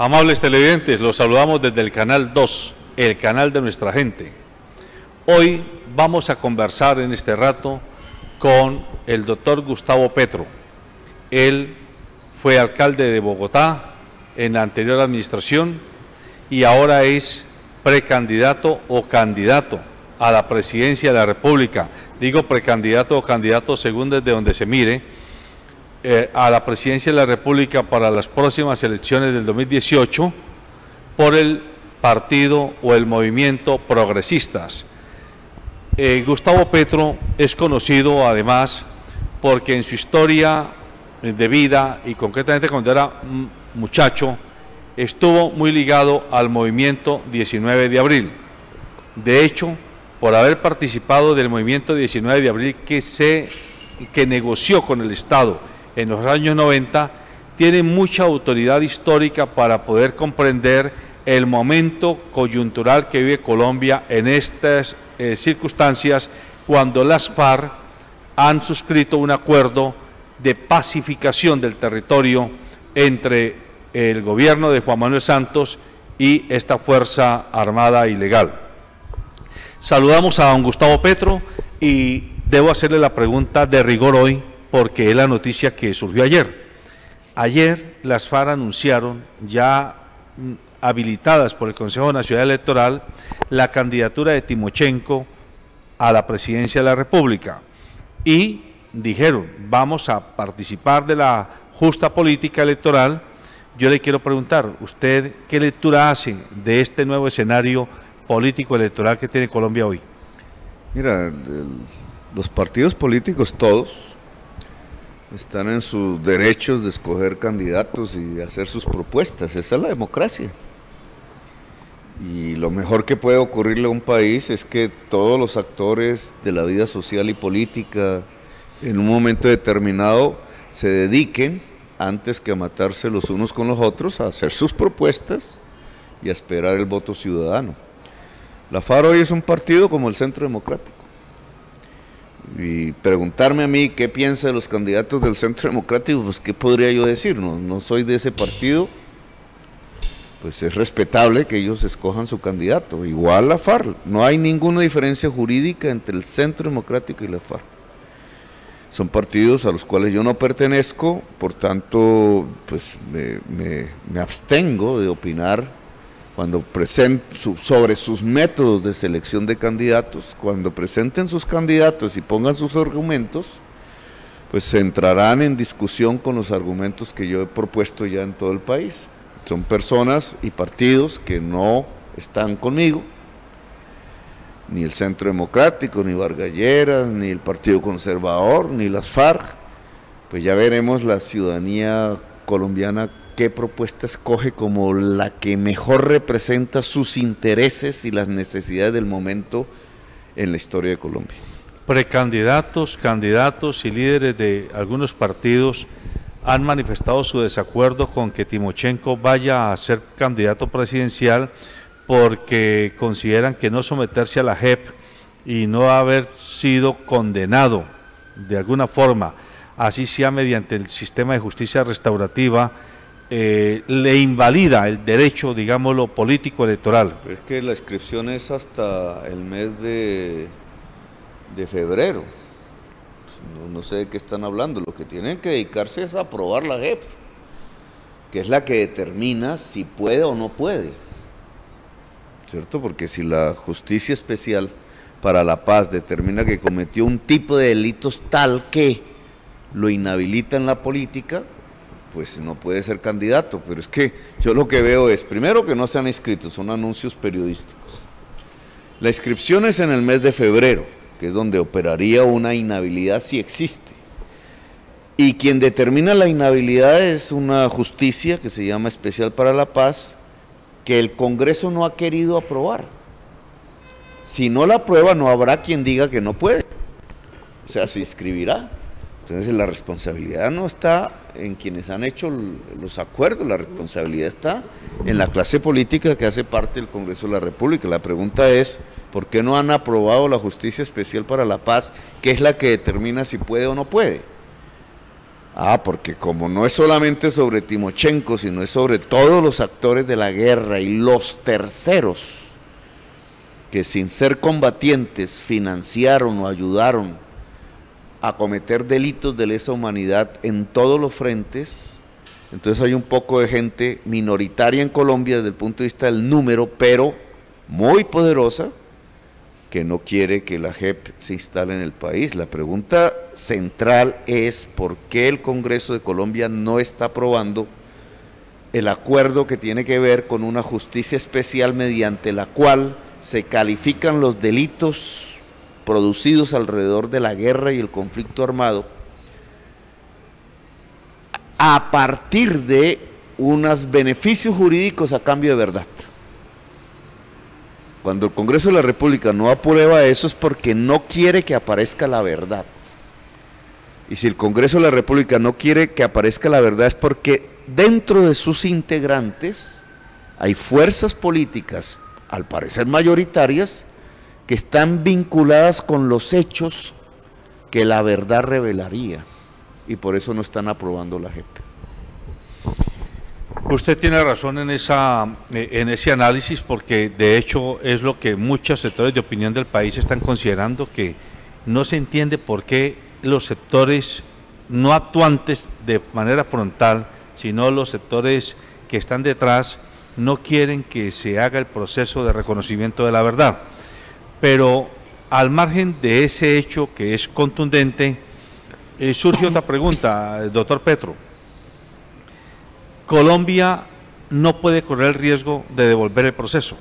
Amables televidentes, los saludamos desde el Canal 2, el canal de nuestra gente. Hoy vamos a conversar en este rato con el doctor Gustavo Petro. Él fue alcalde de Bogotá en la anterior administración y ahora es precandidato o candidato a la presidencia de la República. Digo precandidato o candidato según desde donde se mire, a la presidencia de la República para las próximas elecciones del 2018 por el partido o el movimiento Progresistas. Gustavo Petro es conocido además porque en su historia de vida y concretamente cuando era muchacho estuvo muy ligado al movimiento 19 de abril. De hecho, por haber participado del movimiento 19 de abril que negoció con el Estado en los años 90, tiene mucha autoridad histórica para poder comprender el momento coyuntural que vive Colombia en estas circunstancias, cuando las FARC han suscrito un acuerdo de pacificación del territorio entre el gobierno de Juan Manuel Santos y esta fuerza armada ilegal. Saludamos a don Gustavo Petro y debo hacerle la pregunta de rigor hoy, porque es la noticia que surgió ayer. Ayer las FARC anunciaron, ya habilitadas por el Consejo Nacional Electoral, la candidatura de Timochenko a la presidencia de la República y dijeron, vamos a participar de la justa política electoral. Yo le quiero preguntar, ¿usted qué lectura hace de este nuevo escenario político electoral que tiene Colombia hoy? Mira, los partidos políticos todos están en sus derechos de escoger candidatos y hacer sus propuestas. Esa es la democracia. Y lo mejor que puede ocurrirle a un país es que todos los actores de la vida social y política en un momento determinado se dediquen, antes que a matarse los unos con los otros, a hacer sus propuestas y a esperar el voto ciudadano. La FARC hoy es un partido como el Centro Democrático. Y preguntarme a mí qué piensa de los candidatos del Centro Democrático, pues qué podría yo decir, no soy de ese partido, pues es respetable que ellos escojan su candidato, igual la FARC, no hay ninguna diferencia jurídica entre el Centro Democrático y la FARC. Son partidos a los cuales yo no pertenezco, por tanto, pues me abstengo de opinar cuando sobre sus métodos de selección de candidatos. Cuando presenten sus candidatos y pongan sus argumentos, pues se entrarán en discusión con los argumentos que yo he propuesto ya en todo el país. Son personas y partidos que no están conmigo, ni el Centro Democrático, ni Vargas Lleras, ni el Partido Conservador, ni las FARC. Pues ya veremos la ciudadanía colombiana qué propuesta escoge como la que mejor representa sus intereses y las necesidades del momento en la historia de Colombia. Precandidatos, candidatos y líderes de algunos partidos han manifestado su desacuerdo con que Timochenko vaya a ser candidato presidencial porque consideran que no someterse a la JEP y no haber sido condenado de alguna forma, así sea mediante el sistema de justicia restaurativa, le invalida el derecho, digámoslo, político electoral. Es que la inscripción es hasta el mes de febrero. Pues no sé de qué están hablando. Lo que tienen que dedicarse es a aprobar la JEP, que es la que determina si puede o no puede, ¿cierto? Porque si la Justicia Especial para la Paz determina que cometió un tipo de delitos tal que lo inhabilita en la política, pues no puede ser candidato. Pero es que yo lo que veo es, primero, que no se han inscrito, son anuncios periodísticos. La inscripción es en el mes de febrero, que es donde operaría una inhabilidad si existe. Y quien determina la inhabilidad es una justicia que se llama Especial para la Paz, que el Congreso no ha querido aprobar. Si no la aprueba, no habrá quien diga que no puede. O sea, se inscribirá. Entonces la responsabilidad no está en quienes han hecho los acuerdos, la responsabilidad está en la clase política que hace parte del Congreso de la República. La pregunta es, ¿por qué no han aprobado la Justicia Especial para la Paz, que es la que determina si puede o no puede? Porque como no es solamente sobre Timochenko, sino es sobre todos los actores de la guerra y los terceros que sin ser combatientes financiaron o ayudaron a cometer delitos de lesa humanidad en todos los frentes, entonces hay un poco de gente minoritaria en Colombia desde el punto de vista del número, pero muy poderosa, que no quiere que la JEP se instale en el país. La pregunta central es ¿por qué el Congreso de Colombia no está aprobando el acuerdo que tiene que ver con una justicia especial mediante la cual se califican los delitos producidos alrededor de la guerra y el conflicto armado a partir de unos beneficios jurídicos a cambio de verdad? Cuando el Congreso de la República no aprueba eso es porque no quiere que aparezca la verdad. Y si el Congreso de la República no quiere que aparezca la verdad es porque dentro de sus integrantes hay fuerzas políticas, al parecer mayoritarias, que están vinculadas con los hechos que la verdad revelaría. Y por eso no están aprobando la JEP. Usted tiene razón en ese análisis, porque de hecho es lo que muchos sectores de opinión del país están considerando, que no se entiende por qué los sectores no actuantes de manera frontal, sino los sectores que están detrás, no quieren que se haga el proceso de reconocimiento de la verdad. Pero al margen de ese hecho que es contundente, surge otra pregunta, doctor Petro. Colombia no puede correr el riesgo de devolver el proceso,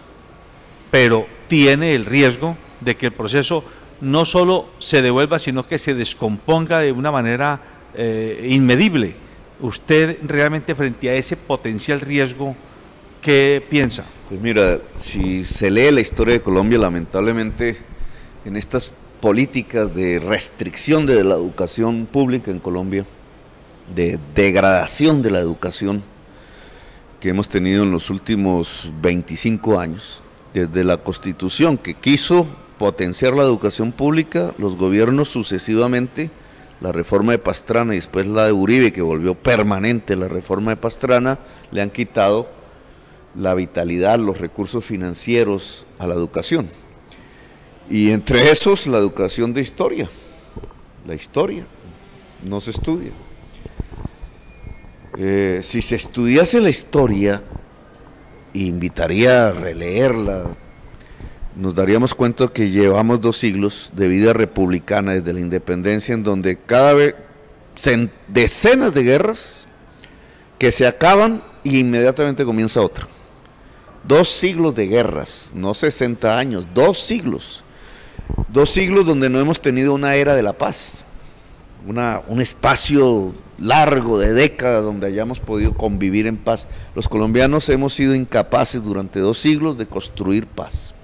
pero tiene el riesgo de que el proceso no solo se devuelva, sino que se descomponga de una manera inmedible. ¿Usted realmente frente a ese potencial riesgo, qué piensa? Pues mira, si se lee la historia de Colombia, lamentablemente en estas políticas de restricción de la educación pública en Colombia, de degradación de la educación que hemos tenido en los últimos 25 años, desde la Constitución que quiso potenciar la educación pública, los gobiernos sucesivamente, la reforma de Pastrana y después la de Uribe, que volvió permanente la reforma de Pastrana, le han quitado la vitalidad, los recursos financieros a la educación. Y entre esos, la educación de historia. La historia no se estudia. Si se estudiase la historia, invitaría a releerla, nos daríamos cuenta que llevamos 2 siglos de vida republicana desde la independencia, en donde cada vez decenas de guerras que se acaban y inmediatamente comienza otra. 2 siglos de guerras, no 60 años, 2 siglos. 2 siglos donde no hemos tenido una era de la paz, un espacio largo de décadas donde hayamos podido convivir en paz. Los colombianos hemos sido incapaces durante 2 siglos de construir paz.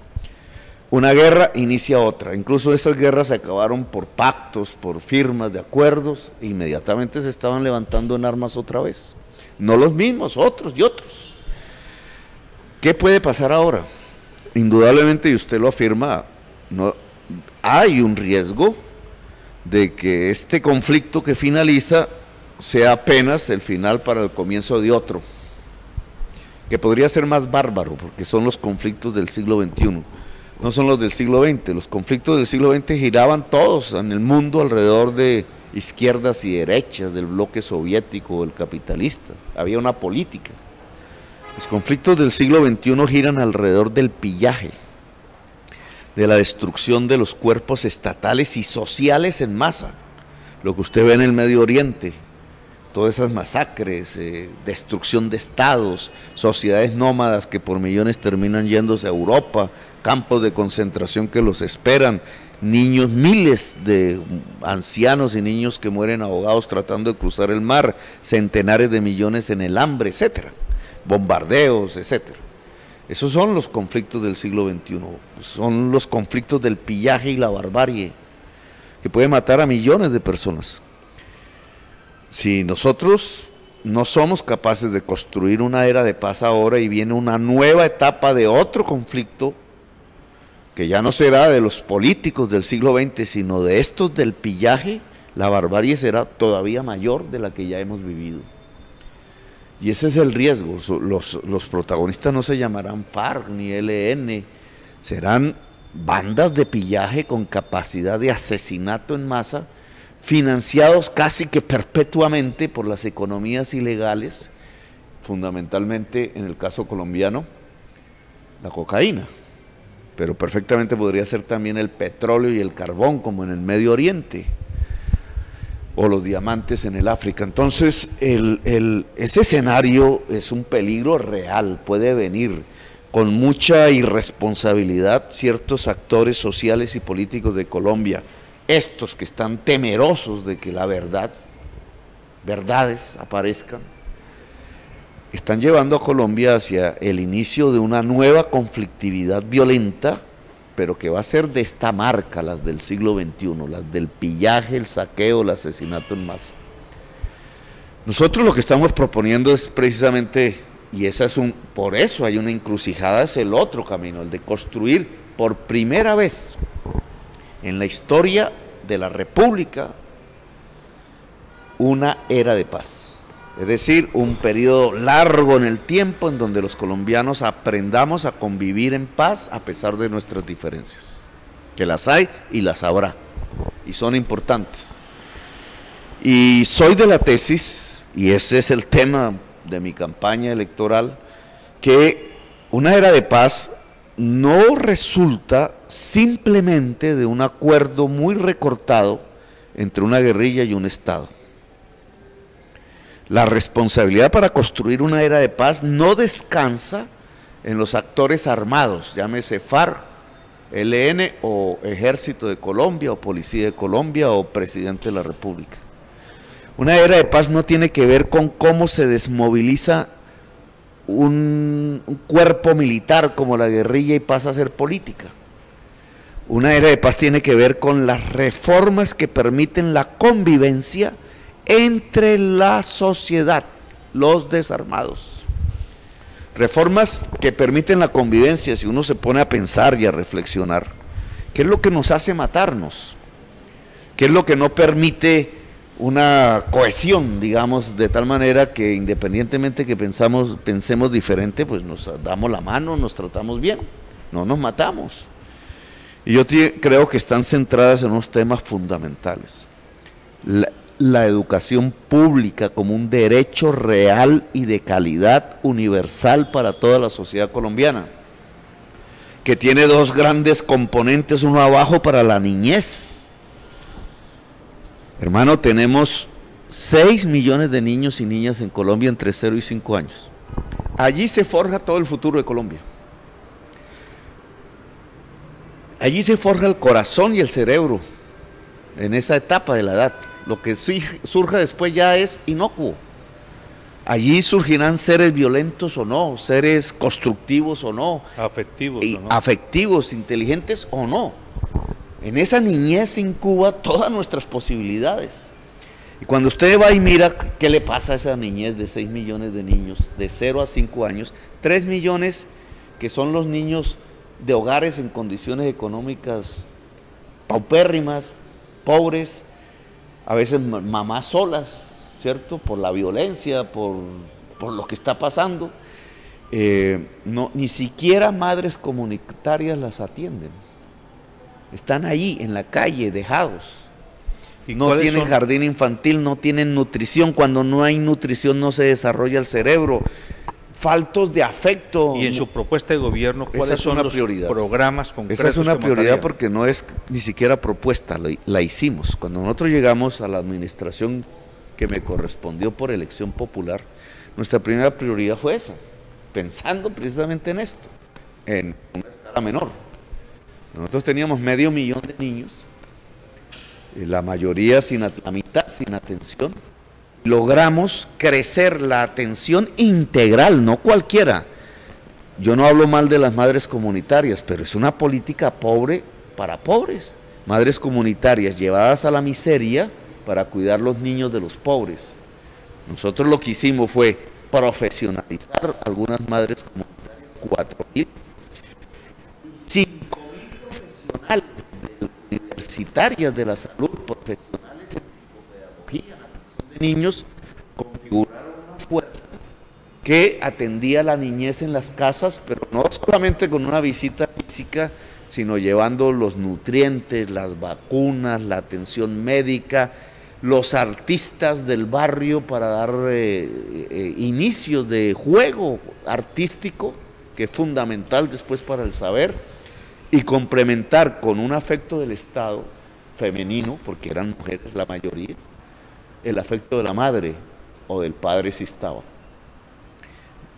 Una guerra inicia otra, incluso esas guerras se acabaron por pactos, por firmas de acuerdos, e inmediatamente se estaban levantando en armas otra vez. No los mismos, otros y otros. ¿Qué puede pasar ahora? Indudablemente, y usted lo afirma, no, hay un riesgo de que este conflicto que finaliza sea apenas el final para el comienzo de otro, que podría ser más bárbaro, porque son los conflictos del siglo XXI, no son los del siglo XX. Los conflictos del siglo XX giraban todos en el mundo alrededor de izquierdas y derechas, del bloque soviético o el capitalista. Había una política. Los conflictos del siglo XXI giran alrededor del pillaje, de la destrucción de los cuerpos estatales y sociales en masa. Lo que usted ve en el Medio Oriente, todas esas masacres, destrucción de estados, sociedades nómadas que por millones terminan yéndose a Europa, campos de concentración que los esperan, niños, miles de ancianos y niños que mueren ahogados tratando de cruzar el mar, centenares de millones en el hambre, etcétera, bombardeos, etcétera. Esos son los conflictos del siglo XXI, son los conflictos del pillaje y la barbarie, que puede matar a millones de personas. Si nosotros no somos capaces de construir una era de paz ahora y viene una nueva etapa de otro conflicto, que ya no será de los políticos del siglo XX, sino de estos del pillaje, la barbarie será todavía mayor de la que ya hemos vivido. Y ese es el riesgo. Los protagonistas no se llamarán FARC ni ELN, serán bandas de pillaje con capacidad de asesinato en masa, financiados casi que perpetuamente por las economías ilegales, fundamentalmente en el caso colombiano, la cocaína, pero perfectamente podría ser también el petróleo y el carbón, como en el Medio Oriente, o los diamantes en el África. Entonces, ese escenario es un peligro real, puede venir con mucha irresponsabilidad ciertos actores sociales y políticos de Colombia, estos que están temerosos de que la verdades aparezcan, están llevando a Colombia hacia el inicio de una nueva conflictividad violenta, pero que va a ser de esta marca, las del siglo XXI, las del pillaje, el saqueo, el asesinato en masa. Nosotros lo que estamos proponiendo es precisamente, y por eso hay una encrucijada, es el otro camino, el de construir por primera vez en la historia de la República una era de paz. Es decir, un periodo largo en el tiempo en donde los colombianos aprendamos a convivir en paz a pesar de nuestras diferencias, que las hay y las habrá, y son importantes. Y soy de la tesis, y ese es el tema de mi campaña electoral, que una era de paz no resulta simplemente de un acuerdo muy recortado entre una guerrilla y un Estado. La responsabilidad para construir una era de paz no descansa en los actores armados, llámese FARC, ELN o Ejército de Colombia o Policía de Colombia o Presidente de la República. Una era de paz no tiene que ver con cómo se desmoviliza un cuerpo militar como la guerrilla y pasa a ser política. Una era de paz tiene que ver con las reformas que permiten la convivencia entre la sociedad, los desarmados. Reformas que permiten la convivencia, si uno se pone a pensar y a reflexionar, ¿qué es lo que nos hace matarnos? ¿Qué es lo que no permite una cohesión, digamos, de tal manera que independientemente que pensemos diferente, pues nos damos la mano, nos tratamos bien, no nos matamos? Y yo creo que están centradas en unos temas fundamentales. La educación pública como un derecho real y de calidad universal para toda la sociedad colombiana, que tiene dos grandes componentes, uno abajo para la niñez. Hermano, tenemos 6 millones de niños y niñas en Colombia entre 0 y 5 años. Allí se forja todo el futuro de Colombia. Allí se forja el corazón y el cerebro en esa etapa de la edad. Lo que surja después ya es inocuo. Allí surgirán seres violentos o no, seres constructivos o no, afectivos, inteligentes o no. En esa niñez se incuba todas nuestras posibilidades. Y cuando usted va y mira qué le pasa a esa niñez de 6 millones de niños, de 0 a 5 años, 3 millones que son los niños de hogares en condiciones económicas paupérrimas, pobres, a veces mamás solas, ¿cierto? Por la violencia, por lo que está pasando. Ni siquiera madres comunitarias las atienden. Están ahí en la calle, dejados. No tienen jardín infantil, no tienen nutrición. Cuando no hay nutrición no se desarrolla el cerebro. Faltos de afecto. Y en su propuesta de gobierno, ¿cuáles son los programas concretos? Esa es una prioridad porque no es ni siquiera propuesta, la hicimos. Cuando nosotros llegamos a la administración que me correspondió por elección popular, nuestra primera prioridad fue esa, pensando precisamente en esto, en una escala menor. Nosotros teníamos 500,000 de niños, la mayoría la mitad sin atención. Logramos crecer la atención integral, no cualquiera. Yo no hablo mal de las madres comunitarias, pero es una política pobre para pobres. Madres comunitarias llevadas a la miseria para cuidar los niños de los pobres. Nosotros lo que hicimos fue profesionalizar algunas madres comunitarias, 4.000, 5.000 profesionales universitarias de la salud, profesionales en de niños configuraron una fuerza que atendía a la niñez en las casas, pero no solamente con una visita física, sino llevando los nutrientes, las vacunas, la atención médica, los artistas del barrio para dar inicios de juego artístico, que es fundamental después para el saber, y complementar con un afecto del Estado femenino, porque eran mujeres la mayoría, el afecto de la madre o del padre si estaba.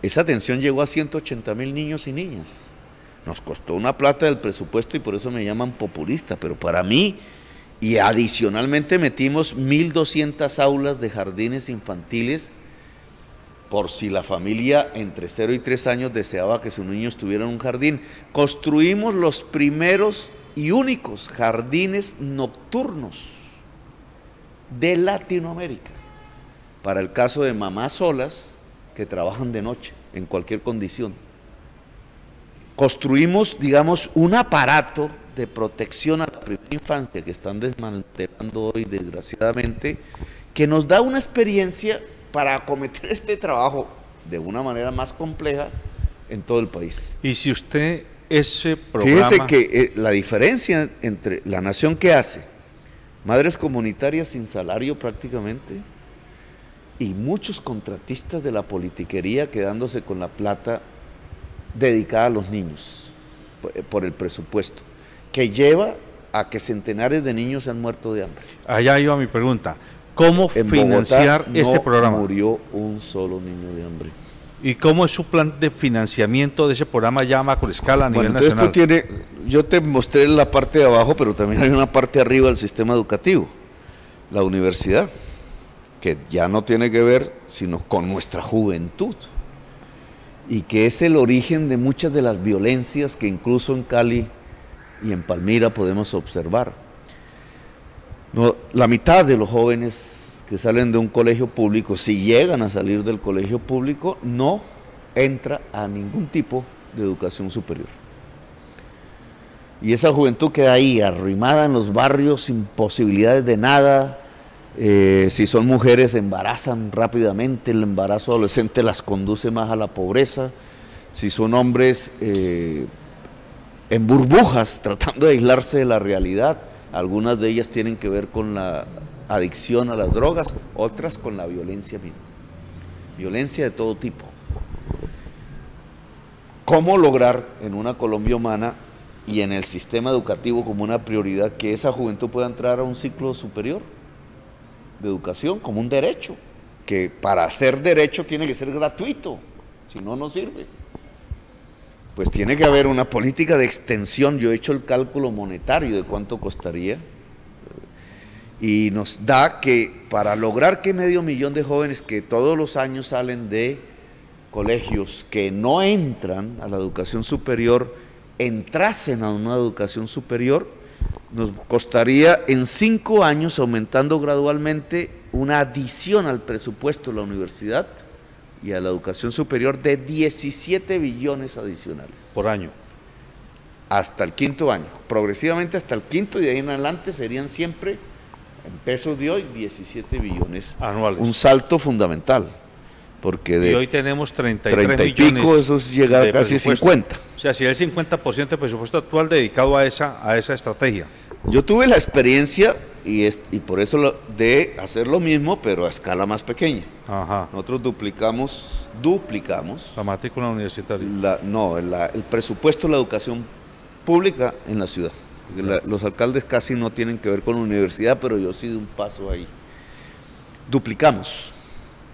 Esa atención llegó a 180,000 niños y niñas. Nos costó una plata del presupuesto y por eso me llaman populista, pero para mí, y adicionalmente metimos 1.200 aulas de jardines infantiles por si la familia entre 0 y 3 años deseaba que su niño estuviera en un jardín. Construimos los primeros y únicos jardines nocturnos de Latinoamérica, para el caso de mamás solas que trabajan de noche, en cualquier condición. Construimos, digamos, un aparato de protección a la primera infancia que están desmantelando hoy, desgraciadamente, que nos da una experiencia para acometer este trabajo de una manera más compleja en todo el país. Y si usted ese programa... Fíjese que la diferencia entre la nación que hace, madres comunitarias sin salario prácticamente, y muchos contratistas de la politiquería quedándose con la plata dedicada a los niños por el presupuesto, que lleva a que centenares de niños se han muerto de hambre. Allá iba mi pregunta, ¿cómo En financiar Bogotá ese programa? Murió un solo niño de hambre. ¿Y cómo es su plan de financiamiento de ese programa ya a macroescala a nivel nacional? Esto tiene, yo te mostré la parte de abajo, pero también hay una parte arriba del sistema educativo, la universidad, que ya no tiene que ver sino con nuestra juventud, y que es el origen de muchas de las violencias que incluso en Cali y en Palmira podemos observar. No, la mitad de los jóvenes que salen de un colegio público, si llegan a salir del colegio público, no entra a ningún tipo de educación superior. Y esa juventud queda ahí, arrimada en los barrios, sin posibilidades de nada. Si son mujeres, se embarazan rápidamente, el embarazo adolescente las conduce más a la pobreza. Si son hombres, en burbujas, tratando de aislarse de la realidad. Algunas de ellas tienen que ver con la adicción a las drogas, otras con la violencia misma. Violencia de todo tipo. ¿Cómo lograr en una Colombia humana y en el sistema educativo como una prioridad que esa juventud pueda entrar a un ciclo superior de educación como un derecho? Que para ser derecho tiene que ser gratuito, si no, no sirve. Pues tiene que haber una política de extensión. Yo he hecho el cálculo monetario de cuánto costaría y nos da que para lograr que 500,000 de jóvenes que todos los años salen de colegios que no entran a la educación superior, entrasen a una educación superior, nos costaría en 5 años, aumentando gradualmente, una adición al presupuesto de la universidad y a la educación superior de 17 billones adicionales. Por año. Hasta el 5.º año, progresivamente hasta el 5.º, y de ahí en adelante serían siempre, en pesos de hoy, 17 billones. Anuales. Un salto fundamental, porque de y hoy tenemos 33 30 y millones pico, eso es llegar a casi 50. O sea, si el 50% del presupuesto actual dedicado a esa estrategia. Yo tuve la experiencia, y por eso de hacer lo mismo, pero a escala más pequeña. Ajá. Nosotros duplicamos la matrícula universitaria. El presupuesto de la educación pública en la ciudad. Los alcaldes casi no tienen que ver con la universidad, pero yo sí de un paso ahí. Duplicamos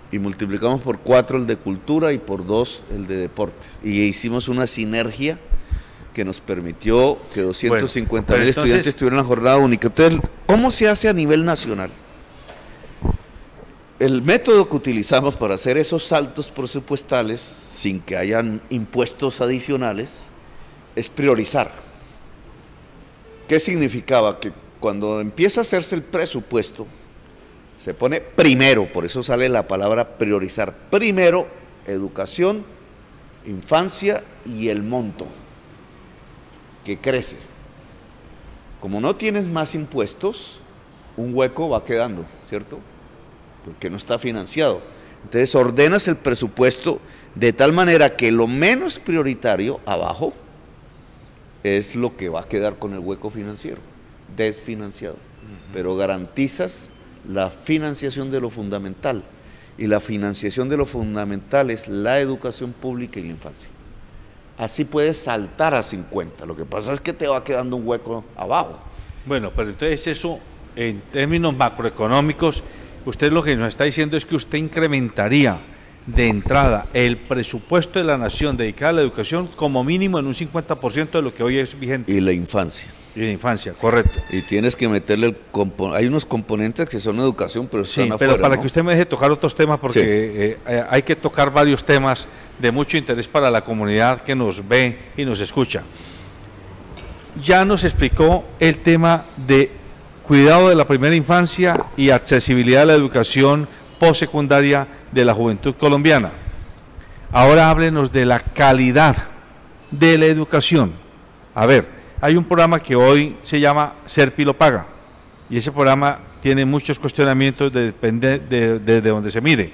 y multiplicamos por 4 el de cultura y por 2 el de deportes. Y hicimos una sinergia que nos permitió que 250,000 estudiantes estuvieran en la jornada única. Entonces, ¿cómo se hace a nivel nacional? El método que utilizamos para hacer esos saltos presupuestales, sin que hayan impuestos adicionales, es priorizar. ¿Qué significaba? Que cuando empieza a hacerse el presupuesto, se pone primero, por eso sale la palabra priorizar. Primero, educación, infancia y el monto, que crece. Como no tienes más impuestos, un hueco va quedando, ¿cierto? porque no está financiado. Entonces ordenas el presupuesto de tal manera que lo menos prioritario abajo es lo que va a quedar con el hueco financiero, desfinanciado. Pero garantizas la financiación de lo fundamental, y la financiación de lo fundamental es la educación pública y la infancia. Así puedes saltar a 50, lo que pasa es que te va quedando un hueco abajo. Bueno, pero entonces eso, en términos macroeconómicos, usted lo que nos está diciendo es que usted incrementaría de entrada el presupuesto de la nación dedicado a la educación como mínimo en un 50% de lo que hoy es vigente. Y la infancia. Y la infancia, correcto. Y tienes que meterle hay unos componentes que son educación, pero están afuera, pero para ¿no? que usted me deje tocar otros temas, porque hay que tocar varios temas de mucho interés para la comunidad que nos ve y nos escucha. Ya nos explicó el tema de cuidado de la primera infancia y accesibilidad a la educación postsecundaria de la juventud colombiana. Ahora háblenos de la calidad de la educación. A ver, hay un programa que hoy se llama Serpi lo paga, y ese programa tiene muchos cuestionamientos, depende de donde se mire.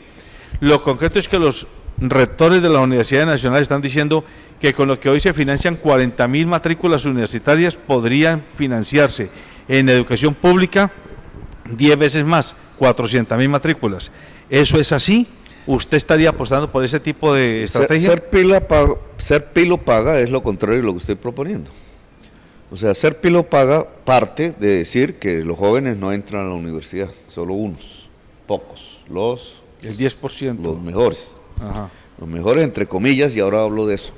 Lo concreto es que los rectores de las universidades nacionales están diciendo que con lo que hoy se financian 40.000 matrículas universitarias podrían financiarse en educación pública 10 veces más, 400.000 matrículas. ¿Eso es así? ¿Usted estaría apostando por ese tipo de estrategia? Serpi lo paga es lo contrario de lo que estoy proponiendo. O sea, Serpi lo paga parte de decir que los jóvenes no entran a la universidad, solo unos, pocos, el 10%. Los mejores. Ajá. Los mejores entre comillas, y ahora hablo de eso.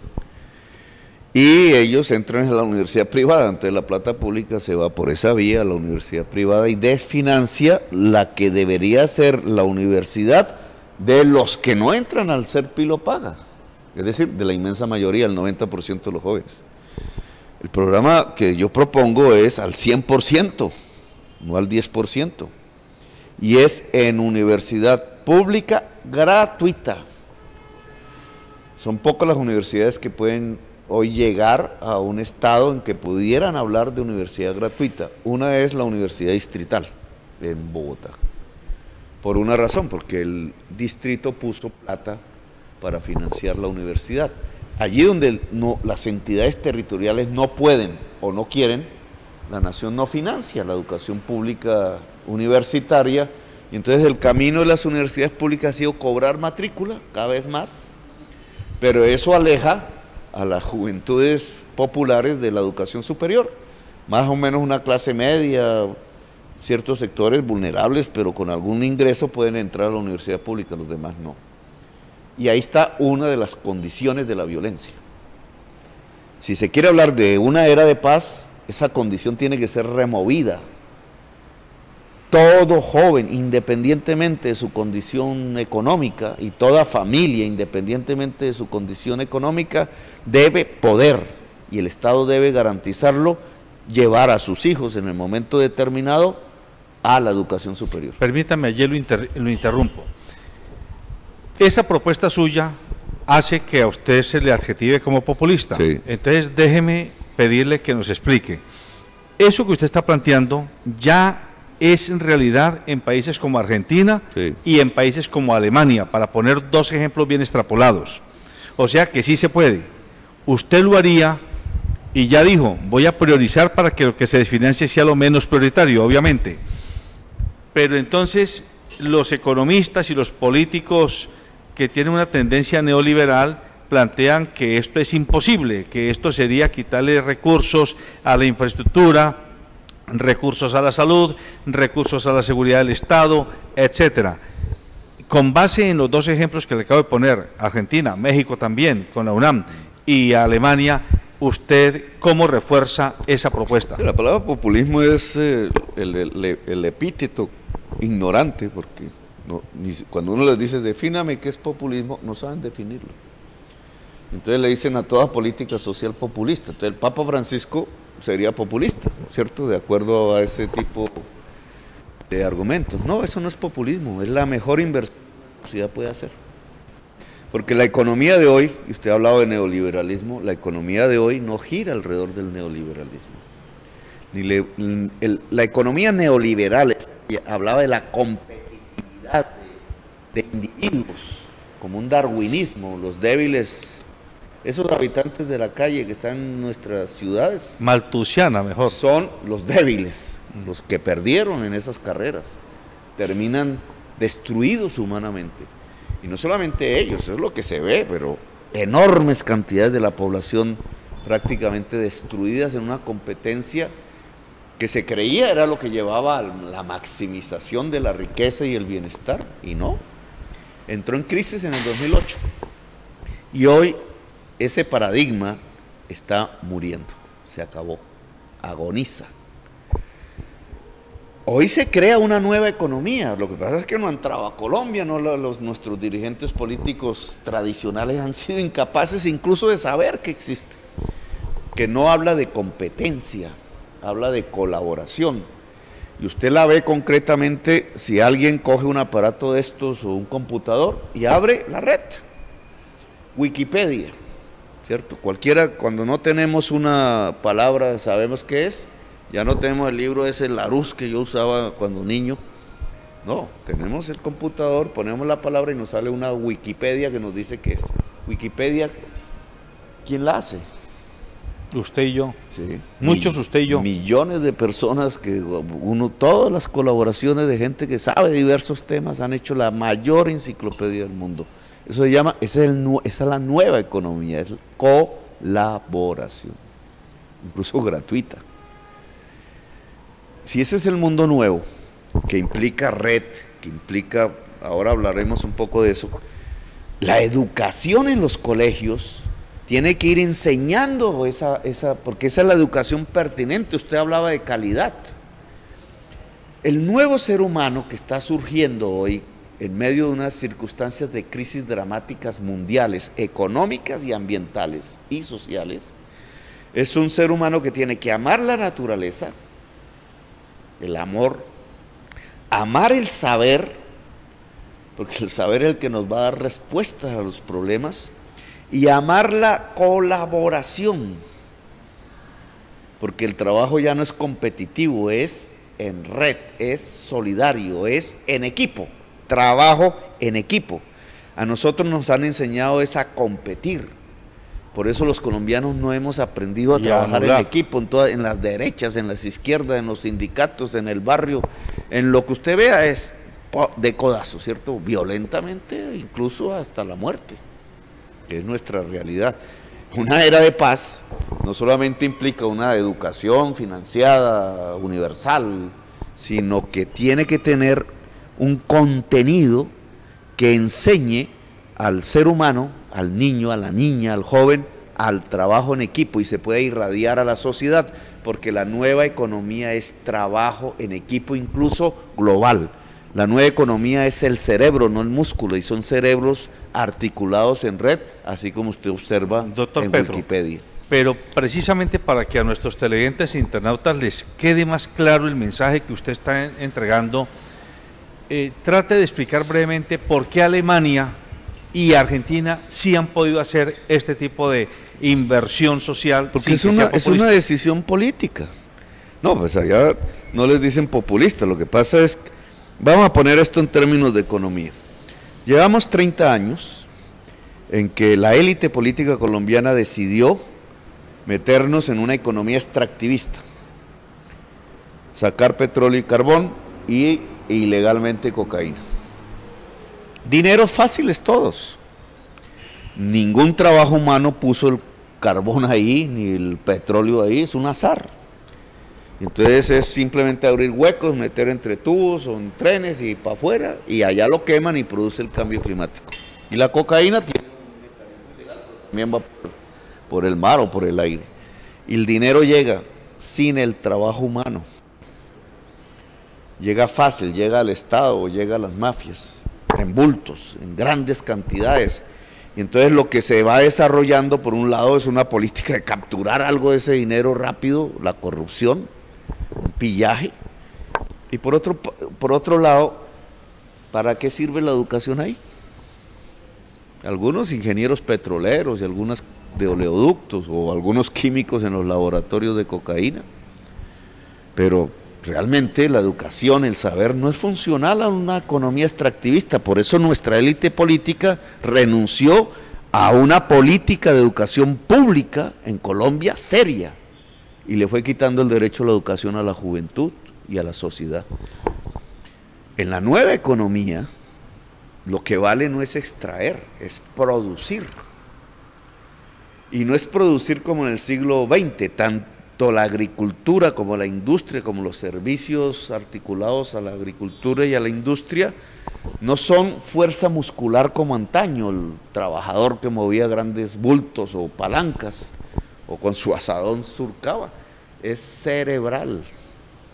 Y ellos entran en la universidad privada, entonces la plata pública se va por esa vía a la universidad privada y desfinancia la que debería ser la universidad de los que no entran al Serpi lo paga, es decir, de la inmensa mayoría, el 90% de los jóvenes. El programa que yo propongo es al 100%, no al 10%, y es en universidad pública gratuita. Son pocas las universidades que pueden hoy llegar a un estado en que pudieran hablar de universidad gratuita. Una es la Universidad Distrital en Bogotá, por una razón, porque el distrito puso plata para financiar la universidad. Allí donde las entidades territoriales no pueden o no quieren, la nación no financia la educación pública universitaria, y entonces el camino de las universidades públicas ha sido cobrar matrícula cada vez más, pero eso aleja a las juventudes populares de la educación superior, más o menos una clase media, ciertos sectores vulnerables, pero con algún ingreso pueden entrar a la universidad pública, los demás no. Y ahí está una de las condiciones de la violencia. Si se quiere hablar de una era de paz, esa condición tiene que ser removida. Todo joven, independientemente de su condición económica, y toda familia, independientemente de su condición económica, debe poder, y el Estado debe garantizarlo, llevar a sus hijos en el momento determinado a la educación superior. Permítame, ayer lo interrumpo. Esa propuesta suya hace que a usted se le adjetive como populista. Sí. Entonces déjeme pedirle que nos explique. Eso que usted está planteando ya es en realidad en países como Argentina, sí, y en países como Alemania, para poner dos ejemplos bien extrapolados. O sea que sí se puede. Usted lo haría y ya dijo, voy a priorizar para que lo que se desfinancie sea lo menos prioritario, obviamente. Pero entonces los economistas y los políticos que tienen una tendencia neoliberal plantean que esto es imposible, que esto sería quitarle recursos a la infraestructura, recursos a la salud, recursos a la seguridad del Estado, etcétera. Con base en los dos ejemplos que le acabo de poner, Argentina, México también, con la UNAM, y Alemania, ¿usted cómo refuerza esa propuesta? La palabra populismo es el epíteto ignorante, porque cuando uno les dice, defíname qué es populismo, no saben definirlo. Entonces le dicen a toda política social populista. Entonces el Papa Francisco sería populista, ¿cierto? De acuerdo a ese tipo de argumentos. No, eso no es populismo, es la mejor inversión que la sociedad puede hacer. Porque la economía de hoy, y usted ha hablado de neoliberalismo, la economía de hoy no gira alrededor del neoliberalismo. La economía neoliberal hablaba de la competitividad de individuos, como un darwinismo, los débiles, esos habitantes de la calle que están en nuestras ciudades. Maltusiana, mejor. Son los débiles, los que perdieron en esas carreras, terminan destruidos humanamente. Y no solamente ellos, eso es lo que se ve, pero enormes cantidades de la población prácticamente destruidas en una competencia que se creía era lo que llevaba a la maximización de la riqueza y el bienestar, y no. Entró en crisis en el 2008 y hoy ese paradigma está muriendo, se acabó, agoniza. Hoy se crea una nueva economía, lo que pasa es que no ha entrado a Colombia, no nuestros dirigentes políticos tradicionales han sido incapaces incluso de saber que existe, que no habla de competencia, habla de colaboración. Y usted la ve concretamente si alguien coge un aparato de estos o un computador y abre la red, Wikipedia, ¿cierto? Cualquiera, cuando no tenemos una palabra, sabemos qué es. Ya no tenemos el libro ese Larousse que yo usaba cuando niño. No, tenemos el computador, ponemos la palabra y nos sale una Wikipedia que nos dice qué es. Wikipedia, ¿quién la hace? Usted y yo. Sí. Muchos usted y yo. Millones de personas todas las colaboraciones de gente que sabe diversos temas han hecho la mayor enciclopedia del mundo. Eso se llama, esa es la nueva economía, es colaboración, incluso gratuita. Si ese es el mundo nuevo, que implica red, que implica, ahora hablaremos un poco de eso, la educación en los colegios tiene que ir enseñando porque esa es la educación pertinente. Usted hablaba de calidad. El nuevo ser humano que está surgiendo hoy en medio de unas circunstancias de crisis dramáticas mundiales, económicas y ambientales y sociales, es un ser humano que tiene que amar la naturaleza, el amor, amar el saber, porque el saber es el que nos va a dar respuestas a los problemas, y amar la colaboración, porque el trabajo ya no es competitivo, es en red, es solidario, es en equipo, trabajo en equipo. A nosotros nos han enseñado es a competir. Por eso los colombianos no hemos aprendido a trabajar en equipo, en las derechas, en las izquierdas, en los sindicatos, en el barrio, en lo que usted vea es de codazo, ¿cierto? Violentamente, incluso hasta la muerte, que es nuestra realidad. Una era de paz no solamente implica una educación financiada, universal, sino que tiene que tener un contenido que enseñe al ser humano, al niño, a la niña, al joven, al trabajo en equipo, y se puede irradiar a la sociedad, porque la nueva economía es trabajo en equipo, incluso global. La nueva economía es el cerebro, no el músculo, y son cerebros articulados en red, así como usted observa en Wikipedia. Pero precisamente para que a nuestros televidentes e internautas les quede más claro el mensaje que usted está entregando, trate de explicar brevemente por qué Alemania y Argentina sí han podido hacer este tipo de inversión social. Porque es una decisión política. No, pues allá no les dicen populistas, lo que pasa es, vamos a poner esto en términos de economía. Llevamos 30 años en que la élite política colombiana decidió meternos en una economía extractivista, sacar petróleo y carbón y ilegalmente cocaína. Dineros fáciles todos. Ningún trabajo humano puso el carbón ahí, ni el petróleo ahí, es un azar. Entonces es simplemente abrir huecos, meter entre tubos o en trenes y para afuera, y allá lo queman y produce el cambio climático. Y la cocaína también va por el mar o por el aire. Y el dinero llega sin el trabajo humano. Llega fácil, llega al Estado o llega a las mafias, en bultos, en grandes cantidades. Y entonces lo que se va desarrollando, por un lado, es una política de capturar algo de ese dinero rápido, la corrupción, un pillaje. Y por otro lado, ¿para qué sirve la educación ahí? Algunos ingenieros petroleros y algunas de oleoductos o algunos químicos en los laboratorios de cocaína. Pero realmente la educación, el saber, no es funcional a una economía extractivista. Por eso nuestra élite política renunció a una política de educación pública en Colombia seria y le fue quitando el derecho a la educación a la juventud y a la sociedad. En la nueva economía, lo que vale no es extraer, es producir. Y no es producir como en el siglo XX, tanto la agricultura como la industria, como los servicios articulados a la agricultura y a la industria, no son fuerza muscular como antaño, el trabajador que movía grandes bultos o palancas, o con su asadón surcaba, es cerebral,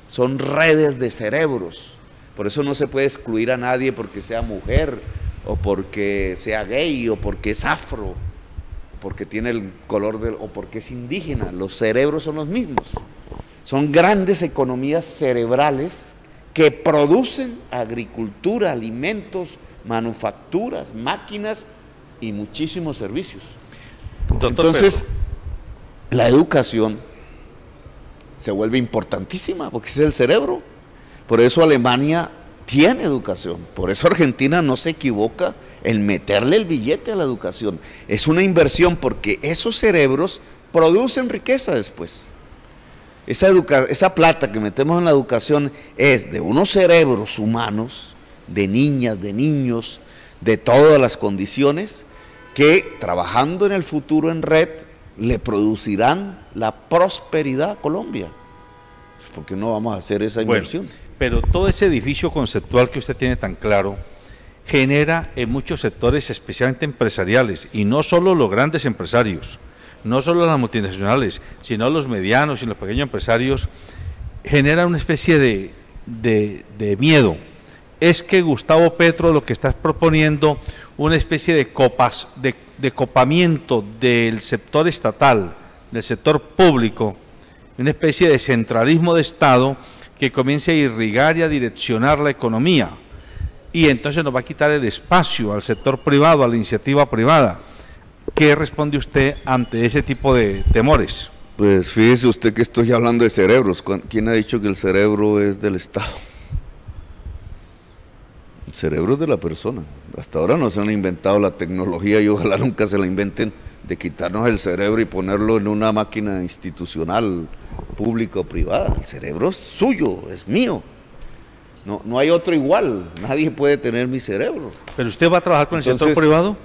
son redes de cerebros. Por eso no se puede excluir a nadie porque sea mujer, o porque sea gay, o porque es afro, porque tiene el color o porque es indígena. Los cerebros son los mismos. Son grandes economías cerebrales que producen agricultura, alimentos, manufacturas, máquinas y muchísimos servicios. Entonces, la educación se vuelve importantísima porque es el cerebro. Por eso Alemania tiene educación, por eso Argentina no se equivoca en meterle el billete a la educación. Es una inversión porque esos cerebros producen riqueza después. Esa plata que metemos en la educación es de unos cerebros humanos, de niñas, de niños, de todas las condiciones, que trabajando en el futuro en red le producirán la prosperidad a Colombia. ¿Por qué no vamos a hacer esa inversión? Bueno, pero todo ese edificio conceptual que usted tiene tan claro genera en muchos sectores, especialmente empresariales, y no solo los grandes empresarios, no solo las multinacionales, sino los medianos y los pequeños empresarios, genera una especie de miedo. Es que Gustavo Petro lo que está proponiendo una especie de copamiento del sector estatal, del sector público, una especie de centralismo de Estado que comience a irrigar y a direccionar la economía, y entonces nos va a quitar el espacio al sector privado, a la iniciativa privada. ¿Qué responde usted ante ese tipo de temores? Pues fíjese usted que estoy hablando de cerebros. ¿Quién ha dicho que el cerebro es del Estado? El cerebro es de la persona. Hasta ahora no se han inventado la tecnología y ojalá nunca se la inventen de quitarnos el cerebro y ponerlo en una máquina institucional, pública o privada. El cerebro es suyo, es mío. No hay otro igual, nadie puede tener mi cerebro. ¿Pero usted va a trabajar con el sector privado?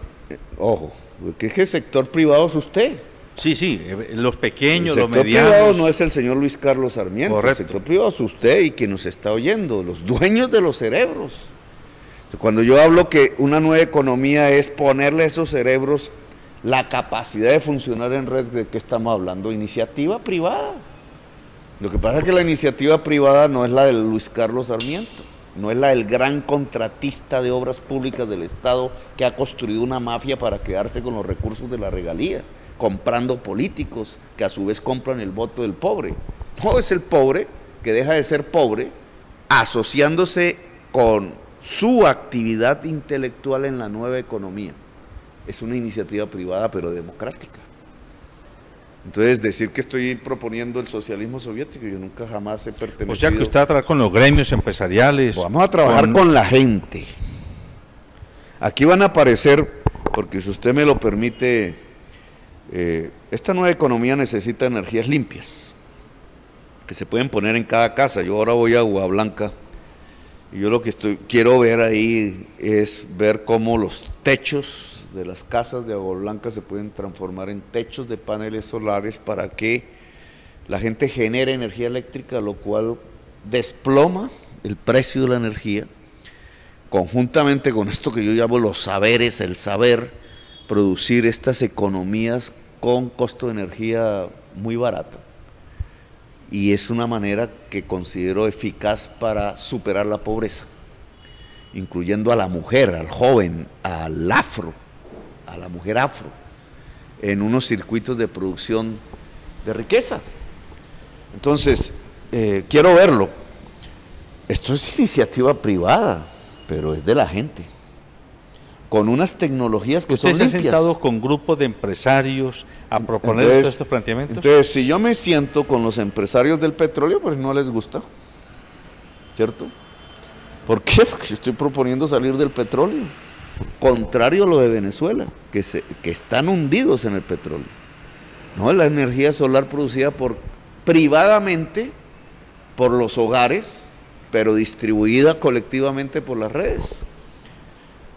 Ojo, ¿qué es el sector privado? Es usted. Sí, los pequeños, los medianos. El sector privado no es el señor Luis Carlos Sarmiento. Correcto. El sector privado es usted y quien nos está oyendo, los dueños de los cerebros. Cuando yo hablo que una nueva economía es ponerle a esos cerebros la capacidad de funcionar en red, ¿de qué estamos hablando? Iniciativa privada. Lo que pasa es que la iniciativa privada no es la de Luis Carlos Sarmiento, no es la del gran contratista de obras públicas del Estado que ha construido una mafia para quedarse con los recursos de la regalía, comprando políticos que a su vez compran el voto del pobre. No, es el pobre que deja de ser pobre asociándose con su actividad intelectual en la nueva economía. Es una iniciativa privada pero democrática. Entonces, decir que estoy proponiendo el socialismo soviético, yo nunca jamás he pertenecido. O sea que usted va a trabajar con los gremios empresariales. Vamos a trabajar con la gente. Aquí van a aparecer, porque si usted me lo permite, esta nueva economía necesita energías limpias, que se pueden poner en cada casa. Yo ahora voy a Agua Blanca, y yo lo que quiero ver ahí es ver cómo los techos de las casas de Agua Blanca se pueden transformar en techos de paneles solares para que la gente genere energía eléctrica, lo cual desploma el precio de la energía, conjuntamente con esto que yo llamo los saberes, el saber producir estas economías con costo de energía muy barato. Y es una manera que considero eficaz para superar la pobreza, incluyendo a la mujer, al joven, al afro, a la mujer afro, en unos circuitos de producción de riqueza. Entonces, quiero verlo. Esto es iniciativa privada, pero es de la gente, con unas tecnologías que son limpias. ¿Usted se ha sentado con grupos de empresarios a proponer estos planteamientos? Entonces, si yo me siento con los empresarios del petróleo, pues no les gusta. ¿cierto? ¿Por qué? Porque yo estoy proponiendo salir del petróleo, contrario a lo de Venezuela, que están hundidos en el petróleo. No, la energía solar producida privadamente por los hogares, pero distribuida colectivamente por las redes,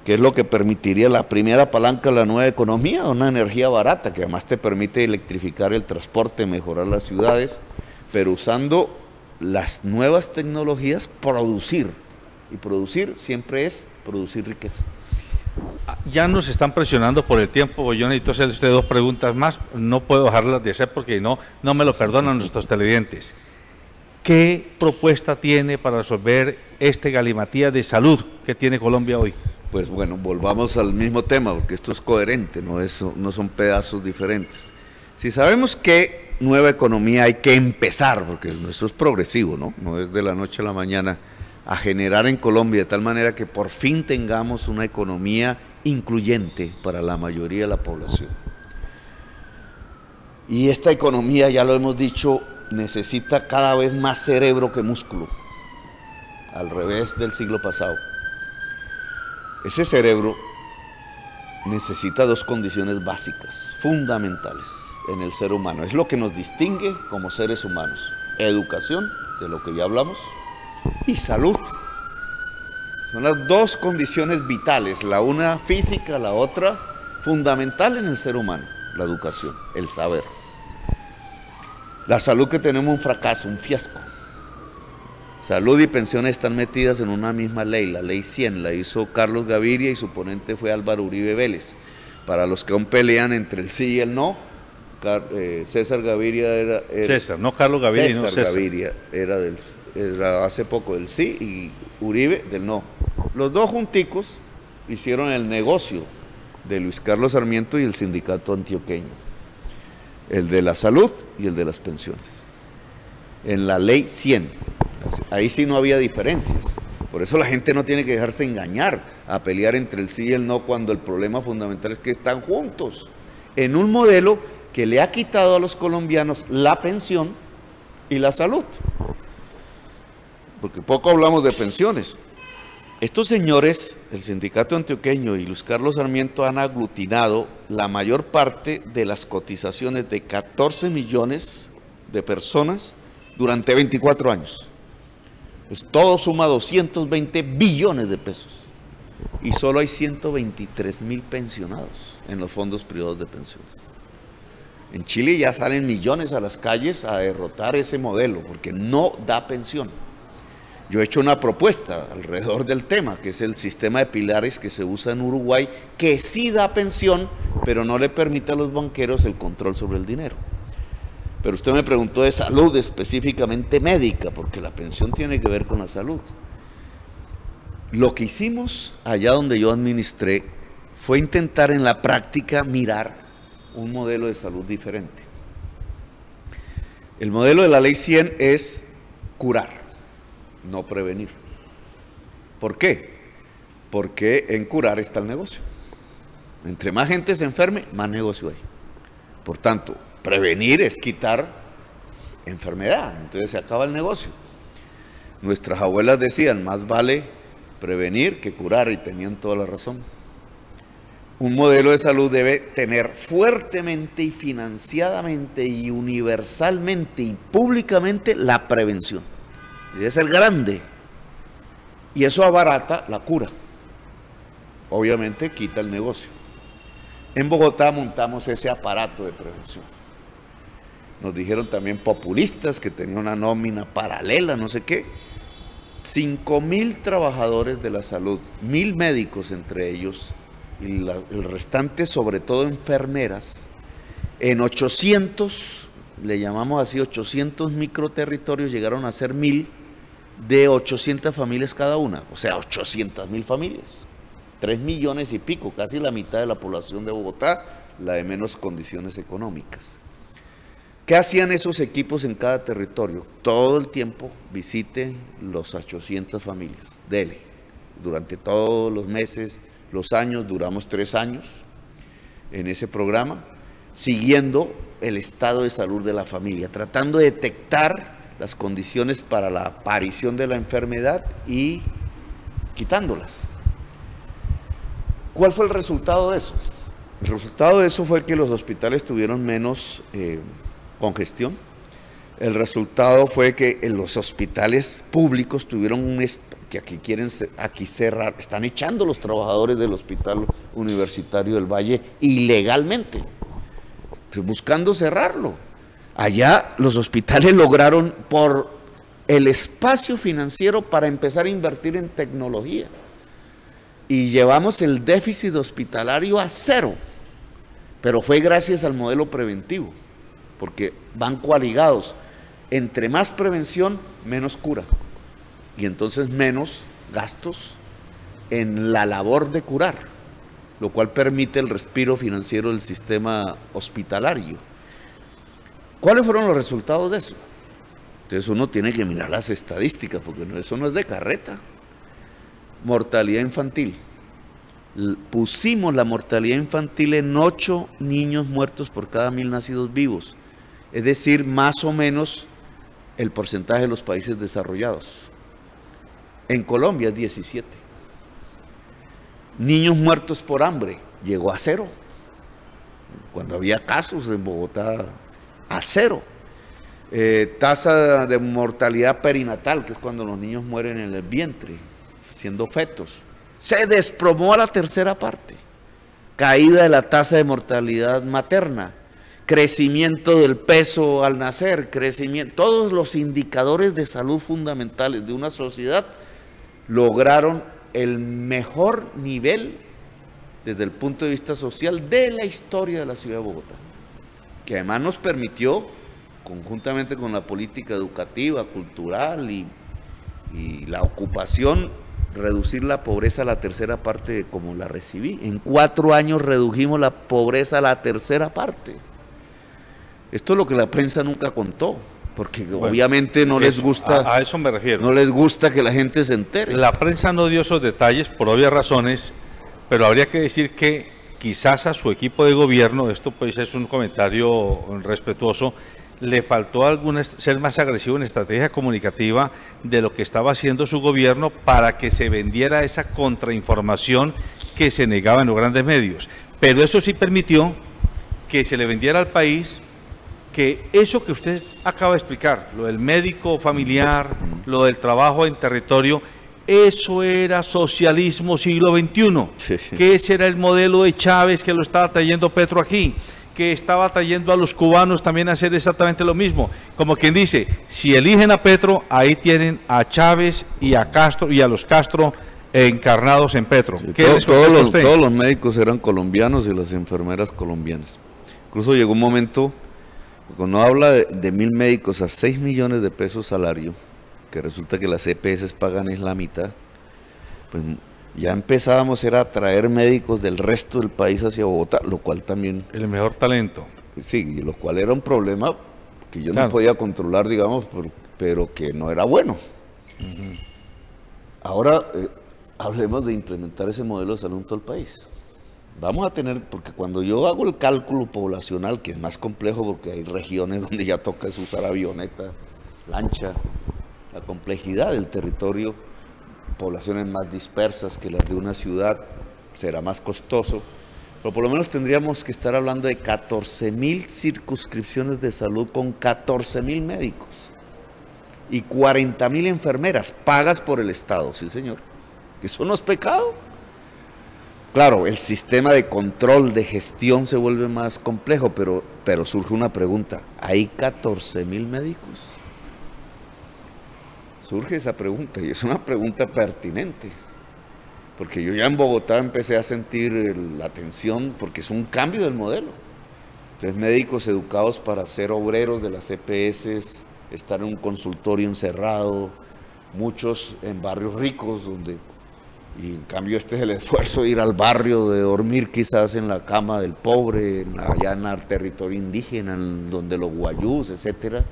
que es lo que permitiría la primera palanca de la nueva economía, una energía barata, que además te permite electrificar el transporte, mejorar las ciudades, pero usando las nuevas tecnologías, producir. Y producir siempre es producir riqueza. Ya nos están presionando por el tiempo, yo necesito hacerle a usted 2 preguntas más, no puedo dejarlas de hacer porque no me lo perdonan nuestros televidentes. ¿Qué propuesta tiene para resolver este galimatías de salud que tiene Colombia hoy? Pues bueno, volvamos al mismo tema, porque esto es coherente, no son pedazos diferentes. Si sabemos que nueva economía hay que empezar, porque eso es progresivo, no es de la noche a la mañana, a generar en Colombia de tal manera que por fin tengamos una economía incluyente para la mayoría de la población. Y esta economía, ya lo hemos dicho, necesita cada vez más cerebro que músculo, al revés del siglo pasado. Ese cerebro necesita 2 condiciones básicas, fundamentales en el ser humano. Es lo que nos distingue como seres humanos. Educación, de lo que ya hablamos, y salud. Son las 2 condiciones vitales, la una física, la otra fundamental en el ser humano, la educación, el saber. La salud, que tenemos un fracaso, un fiasco. Salud y pensiones están metidas en una misma ley, la ley 100, la hizo Carlos Gaviria y su ponente fue Álvaro Uribe Vélez. Para los que aún pelean entre el sí y el no, César Gaviria era César, no Carlos Gaviria, César, no César. Gaviria era hace poco del sí y Uribe del no. Los 2 junticos hicieron el negocio de Luis Carlos Sarmiento y el sindicato antioqueño, el de la salud y el de las pensiones, en la ley 100. Ahí sí no había diferencias. Por eso la gente no tiene que dejarse engañar a pelear entre el sí y el no, cuando el problema fundamental es que están juntos en un modelo que le ha quitado a los colombianos la pensión y la salud. Porque poco hablamos de pensiones. Estos señores, el sindicato antioqueño y Luis Carlos Sarmiento, han aglutinado la mayor parte de las cotizaciones de 14 millones de personas durante 24 años. Pues todo suma 220 billones de pesos y solo hay 123.000 pensionados en los fondos privados de pensiones. En Chile ya salen millones a las calles a derrotar ese modelo porque no da pensión. Yo he hecho una propuesta alrededor del tema, que es el sistema de pilares que se usa en Uruguay, que sí da pensión, pero no le permite a los banqueros el control sobre el dinero. Pero usted me preguntó de salud, específicamente médica, porque la pensión tiene que ver con la salud. Lo que hicimos allá donde yo administré fue intentar en la práctica mirar un modelo de salud diferente. El modelo de la ley 100 es curar, no prevenir. ¿Por qué? Porque en curar está el negocio. Entre más gente se enferme, más negocio hay. Por tanto, prevenir es quitar enfermedad, entonces se acaba el negocio. Nuestras abuelas decían, más vale prevenir que curar, y tenían toda la razón. Un modelo de salud debe tener fuertemente y financiadamente y universalmente y públicamente la prevención. Y debe ser grande. Y eso abarata la cura. Obviamente quita el negocio. En Bogotá montamos ese aparato de prevención. Nos dijeron también populistas que tenía una nómina paralela, no sé qué. 5.000 trabajadores de la salud, 1.000 médicos entre ellos, y el restante sobre todo enfermeras, en 800, le llamamos así, 800 microterritorios, llegaron a ser 1.000 de 800 familias cada una, o sea, 800.000 familias. 3 millones y pico, casi la mitad de la población de Bogotá, la de menos condiciones económicas. ¿Qué hacían esos equipos en cada territorio? Todo el tiempo visite los 800 familias, dele, durante todos los meses, los años, duramos 3 años en ese programa, siguiendo el estado de salud de la familia, tratando de detectar las condiciones para la aparición de la enfermedad y quitándolas. ¿Cuál fue el resultado de eso? El resultado de eso fue que los hospitales tuvieron menos congestión. El resultado fue que en los hospitales públicos tuvieron que aquí cerrar, están echando los trabajadores del Hospital Universitario del Valle ilegalmente, buscando cerrarlo. Allá los hospitales lograron por el espacio financiero para empezar a invertir en tecnología. Y llevamos el déficit hospitalario a 0, pero fue gracias al modelo preventivo, porque van coaligados. Entre más prevención, menos cura, y entonces menos gastos en la labor de curar, lo cual permite el respiro financiero del sistema hospitalario. ¿Cuáles fueron los resultados de eso? Entonces uno tiene que mirar las estadísticas, porque eso no es de carreta. Mortalidad infantil. Pusimos la mortalidad infantil en 8 niños muertos por cada 1000 nacidos vivos, es decir, más o menos el porcentaje de los países desarrollados. En Colombia es 17. Niños muertos por hambre llegó a 0. Cuando había casos en Bogotá, a 0. Tasa de mortalidad perinatal, que es cuando los niños mueren en el vientre, siendo fetos, se desplomó a la tercera parte. Caída de la tasa de mortalidad materna, crecimiento del peso al nacer, todos los indicadores de salud fundamentales de una sociedad lograron el mejor nivel desde el punto de vista social de la historia de la ciudad de Bogotá, que además nos permitió, conjuntamente con la política educativa, cultural y la ocupación, reducir la pobreza a la tercera parte como la recibí. En 4 años redujimos la pobreza a la tercera parte. Esto es lo que la prensa nunca contó, porque obviamente no les gusta. A eso me refiero. No les gusta que la gente se entere. La prensa no dio esos detalles por obvias razones, pero habría que decir que quizás a su equipo de gobierno, esto pues es un comentario respetuoso, le faltó ser más agresivo en estrategia comunicativa de lo que estaba haciendo su gobierno para que se vendiera esa contrainformación que se negaba en los grandes medios. Pero eso sí permitió que se le vendiera al país que eso que usted acaba de explicar, lo del médico familiar, lo del trabajo en territorio, eso era socialismo siglo XXI, que ese era el modelo de Chávez que lo estaba trayendo Petro aquí, que estaba trayendo a los cubanos también a hacer exactamente lo mismo. Como quien dice, si eligen a Petro, ahí tienen a Chávez y a Castro y a los Castro encarnados en Petro. Sí, todos los médicos eran colombianos y las enfermeras colombianas. Incluso llegó un momento, cuando habla de 1000 médicos a 6 millones de pesos salario, que resulta que las EPS pagan es la mitad, pues ya empezábamos a traer médicos del resto del país hacia Bogotá, lo cual también... El mejor talento. Sí, lo cual era un problema que yo no podía controlar, digamos, pero que no era bueno. Ahora, hablemos de implementar ese modelo de salud en todo el país. Vamos a tener, porque cuando yo hago el cálculo poblacional, que es más complejo porque hay regiones donde ya toca usar avioneta, lancha, la complejidad del territorio, poblaciones más dispersas que las de una ciudad, será más costoso, pero por lo menos tendríamos que estar hablando de 14.000 circunscripciones de salud con 14.000 médicos y 40.000 enfermeras pagas por el Estado, sí señor, eso no es pecado. Claro, el sistema de control, de gestión se vuelve más complejo, pero surge una pregunta, ¿hay 14.000 médicos? Surge esa pregunta y es una pregunta pertinente, porque yo ya en Bogotá empecé a sentir la tensión porque es un cambio del modelo. Entonces médicos educados para ser obreros de las EPS, estar en un consultorio encerrado, muchos en barrios ricos y en cambio este es el esfuerzo de ir al barrio, de dormir quizás en la cama del pobre, allá en el territorio indígena, donde los guayús, etcétera.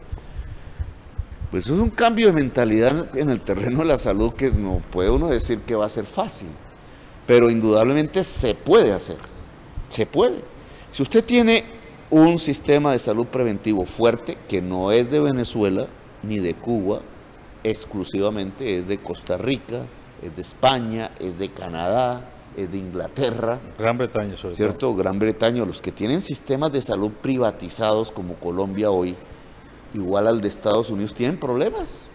Pues eso es un cambio de mentalidad en el terreno de la salud que no puede uno decir que va a ser fácil, pero indudablemente se puede hacer, se puede. Si usted tiene un sistema de salud preventivo fuerte, que no es de Venezuela, ni de Cuba exclusivamente, es de Costa Rica, es de España, es de Canadá, es de Inglaterra. Gran Bretaña, sobre ¿cierto? todo. Gran Bretaña, los que tienen sistemas de salud privatizados como Colombia hoy, igual al de Estados Unidos, tienen problemas.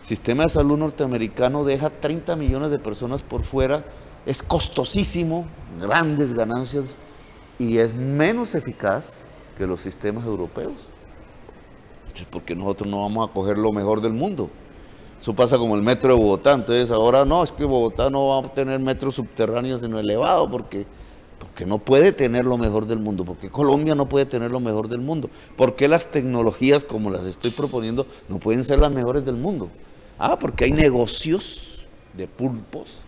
El sistema de salud norteamericano deja 30 millones de personas por fuera, es costosísimo, grandes ganancias, y es menos eficaz que los sistemas europeos. Entonces, porque nosotros no vamos a coger lo mejor del mundo. Eso pasa como el metro de Bogotá. Entonces ahora no, es que Bogotá no va a tener metros subterráneos sino elevado porque no puede tener lo mejor del mundo, porque Colombia no puede tener lo mejor del mundo, porque las tecnologías como las estoy proponiendo no pueden ser las mejores del mundo. Porque hay negocios de pulpos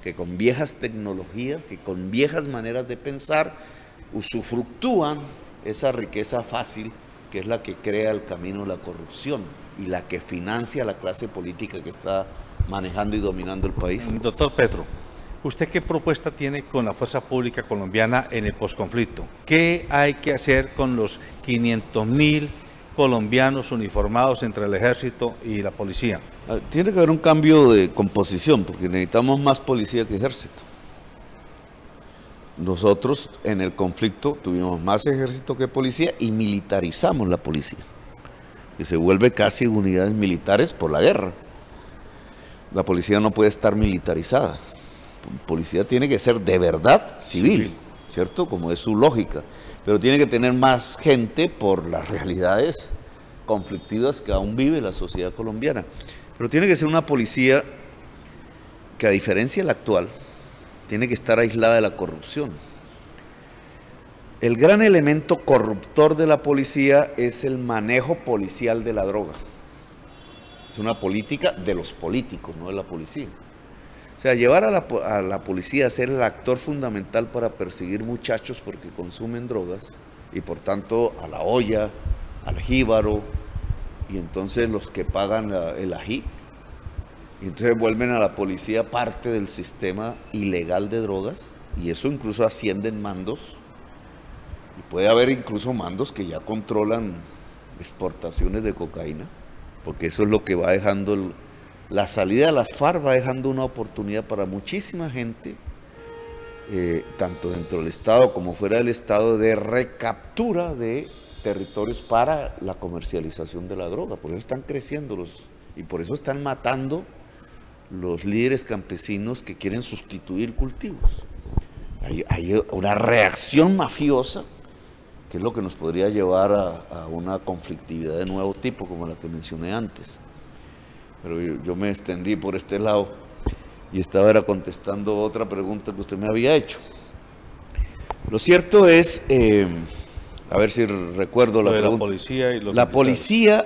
que con viejas tecnologías, que con viejas maneras de pensar, usufructúan esa riqueza fácil que es la que crea el camino de la corrupción y la que financia a la clase política que está manejando y dominando el país. Doctor Petro, ¿usted qué propuesta tiene con la fuerza pública colombiana en el posconflicto? ¿Qué hay que hacer con los 500.000 colombianos uniformados entre el ejército y la policía? Tiene que haber un cambio de composición, porque necesitamos más policía que ejército. Nosotros en el conflicto tuvimos más ejército que policía y militarizamos la policía, que se vuelve casi unidades militares por la guerra. La policía no puede estar militarizada. La policía tiene que ser de verdad civil, ¿cierto? Como es su lógica. Pero tiene que tener más gente por las realidades conflictivas que aún vive la sociedad colombiana. Pero tiene que ser una policía que, a diferencia de la actual, tiene que estar aislada de la corrupción. El gran elemento corruptor de la policía es el manejo policial de la droga. Es una política de los políticos, no de la policía. O sea, llevar a la policía a ser el actor fundamental para perseguir muchachos porque consumen drogas, y por tanto a la olla, al jíbaro, y entonces los que pagan el ají, y entonces vuelven a la policía parte del sistema ilegal de drogas, y eso incluso asciende en mandos, y puede haber incluso mandos que ya controlan exportaciones de cocaína, porque eso es lo que va dejando la salida de las FARC, va dejando una oportunidad para muchísima gente, tanto dentro del Estado como fuera del Estado, de recaptura de territorios para la comercialización de la droga. Por eso están creciendo y por eso están matando los líderes campesinos que quieren sustituir cultivos. Hay una reacción mafiosa que es lo que nos podría llevar a una conflictividad de nuevo tipo, como la que mencioné antes. Pero yo me extendí por este lado y estaba contestando otra pregunta que usted me había hecho. Lo cierto es, a ver si recuerdo la pregunta. La policía y los la policía,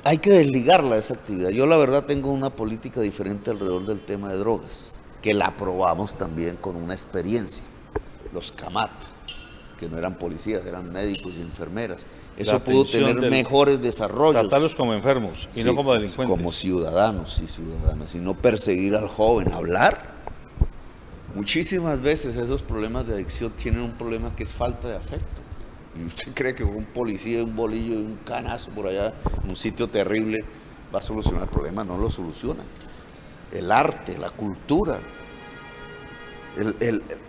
hay que desligarla de esa actividad. Yo la verdad tengo una política diferente alrededor del tema de drogas, que la aprobamos también con una experiencia. Los CAMAT, que no eran policías, eran médicos y enfermeras. Eso pudo tener mejores desarrollos. Tratarlos como enfermos y no como delincuentes. Como ciudadanos y ciudadanas, y no perseguir al joven, hablar. Muchísimas veces esos problemas de adicción tienen un problema que es falta de afecto. Y usted cree que con un policía, un bolillo y un canazo por allá, en un sitio terrible, va a solucionar el problema. No lo soluciona. El arte, la cultura,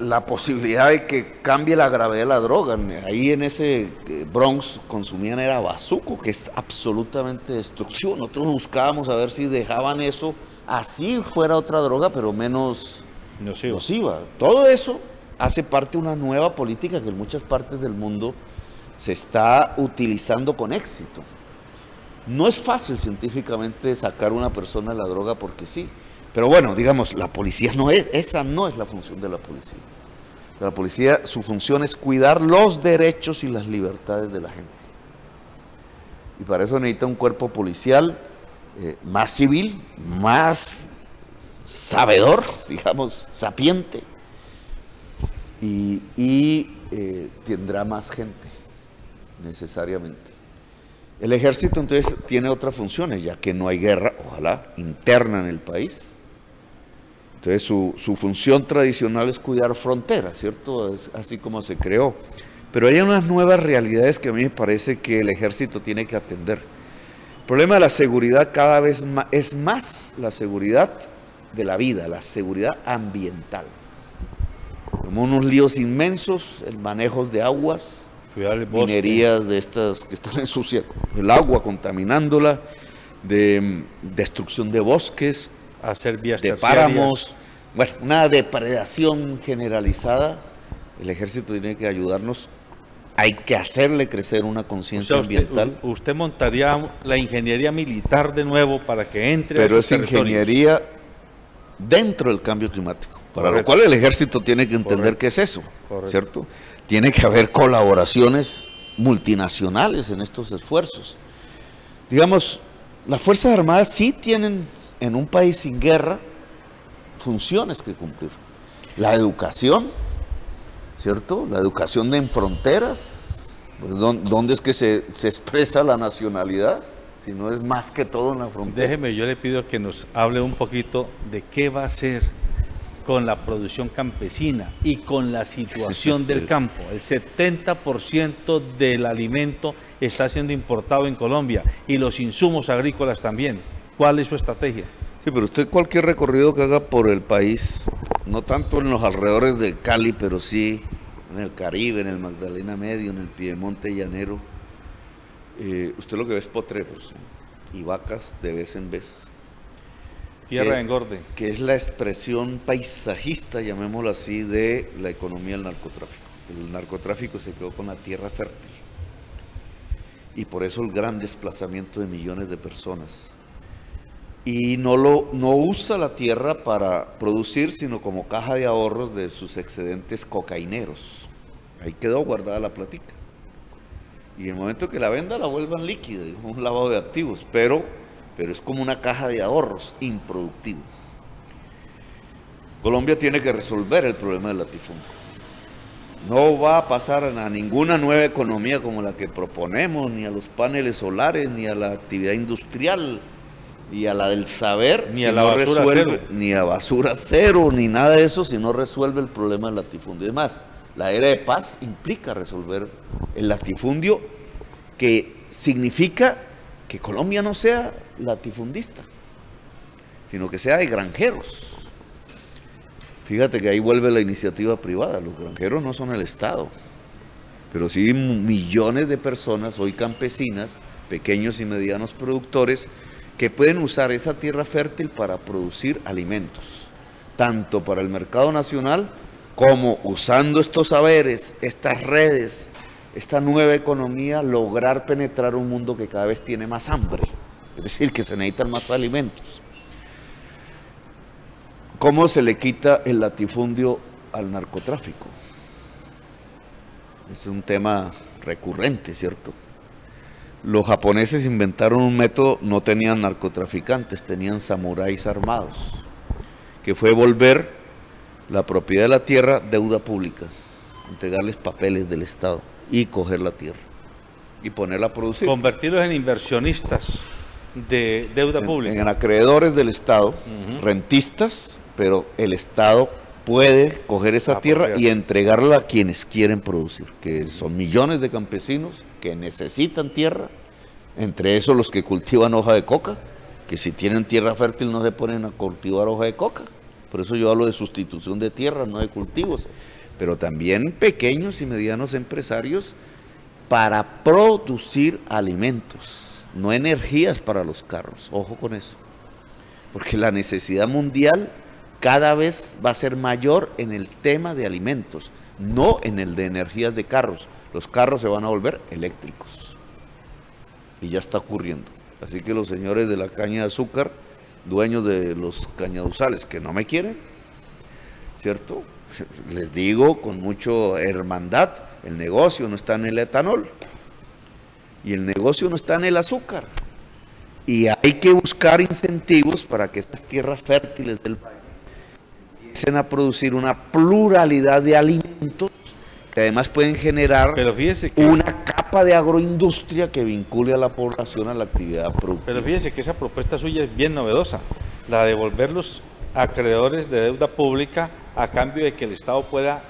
la posibilidad de que cambie la gravedad de la droga. Ahí en ese Bronx consumían era bazuco, que es absolutamente destructivo. Nosotros buscábamos a ver si dejaban eso, así fuera otra droga, pero menos nociva. Todo eso hace parte de una nueva política que en muchas partes del mundo se está utilizando con éxito. No es fácil científicamente sacar a una persona de la droga porque sí. Pero bueno, digamos, la policía esa no es la función de la policía. La policía, su función es cuidar los derechos y las libertades de la gente. Y para eso necesita un cuerpo policial más civil, más sabedor, digamos, sapiente, y tendrá más gente, necesariamente. El ejército entonces tiene otras funciones, ya que no hay guerra, ojalá, interna en el país. Entonces su función tradicional es cuidar fronteras, ¿cierto? Es así como se creó. Pero hay unas nuevas realidades que a mí me parece que el ejército tiene que atender. El problema de la seguridad cada vez más, es más la seguridad de la vida, la seguridad ambiental. Tenemos unos líos inmensos, el manejo de aguas, minerías de estas que están ensuciando el agua, contaminándola, de destrucción de bosques, hacer vías de terciarias, páramos, bueno, una depredación generalizada. El ejército tiene que ayudarnos, hay que hacerle crecer una conciencia ambiental. Usted montaría la ingeniería militar de nuevo para que entre pero a sus es ingeniería dentro del cambio climático, para lo cual el ejército tiene que entender qué es eso, ¿cierto? Tiene que haber colaboraciones multinacionales en estos esfuerzos. Digamos, las Fuerzas Armadas sí tienen en un país sin guerra funciones que cumplir. La educación, ¿cierto? La educación en fronteras, pues, ¿dónde es que se expresa la nacionalidad? Si no es más que todo en la frontera. Déjeme, yo le pido que nos hable un poquito de qué va a hacer con la producción campesina y con la situación del campo. El 70% del alimento está siendo importado en Colombia y los insumos agrícolas también. ¿Cuál es su estrategia? Sí, pero usted cualquier recorrido que haga por el país, no tanto en los alrededores de Cali, pero sí en el Caribe, en el Magdalena Medio, en el Piedemonte Llanero, usted lo que ve es potreros y vacas de vez en vez. Tierra de engorde. Que es la expresión paisajista, llamémoslo así, de la economía del narcotráfico. El narcotráfico se quedó con la tierra fértil. Y por eso el gran desplazamiento de millones de personas. Y no usa la tierra para producir, sino como caja de ahorros de sus excedentes cocaineros. Ahí quedó guardada la platica. Y en el momento que la venda, la vuelvan líquida, un lavado de activos, pero es como una caja de ahorros improductivo. Colombia tiene que resolver el problema del latifundio. No va a pasar a ninguna nueva economía como la que proponemos, ni a los paneles solares, ni a la actividad industrial, ni a la del saber, ni a la basura cero, ni a basura cero, ni nada de eso, si no resuelve el problema del latifundio. Es más, la era de paz implica resolver el latifundio, que significa que Colombia no sea latifundista, sino que sea de granjeros. Fíjate que ahí vuelve la iniciativa privada. Los granjeros no son el Estado, pero sí millones de personas, hoy campesinas, pequeños y medianos productores, que pueden usar esa tierra fértil para producir alimentos, tanto para el mercado nacional como usando estos saberes, estas redes, esta nueva economía, lograr penetrar un mundo que cada vez tiene más hambre, es decir, que se necesitan más alimentos. ¿Cómo se le quita el latifundio al narcotráfico? Es un tema recurrente, ¿cierto? Los japoneses inventaron un método, no tenían narcotraficantes, tenían samuráis armados, que fue volver la propiedad de la tierra deuda pública, entregarles papeles del Estado y coger la tierra y ponerla a producir. Convertirlos en inversionistas de deuda pública. En acreedores del Estado, rentistas, pero el Estado puede coger esa tierra y entregarla a quienes quieren producir, que son millones de campesinos que necesitan tierra, entre esos los que cultivan hoja de coca, que si tienen tierra fértil no se ponen a cultivar hoja de coca. Por eso yo hablo de sustitución de tierra, no de cultivos. Pero también pequeños y medianos empresarios para producir alimentos, no energías para los carros. Ojo con eso. Porque la necesidad mundial cada vez va a ser mayor en el tema de alimentos, no en el de energías de carros. Los carros se van a volver eléctricos. Y ya está ocurriendo. Así que los señores de la caña de azúcar, dueños de los cañaduzales que no me quieren, ¿cierto? Les digo con mucha hermandad, el negocio no está en el etanol y el negocio no está en el azúcar. Y hay que buscar incentivos para que estas tierras fértiles del país empiecen a producir una pluralidad de alimentos que además pueden generar una capa de agroindustria que vincule a la población a la actividad productiva. Pero fíjese que esa propuesta suya es bien novedosa, la de volverlos acreedores de deuda pública a cambio de que el Estado pueda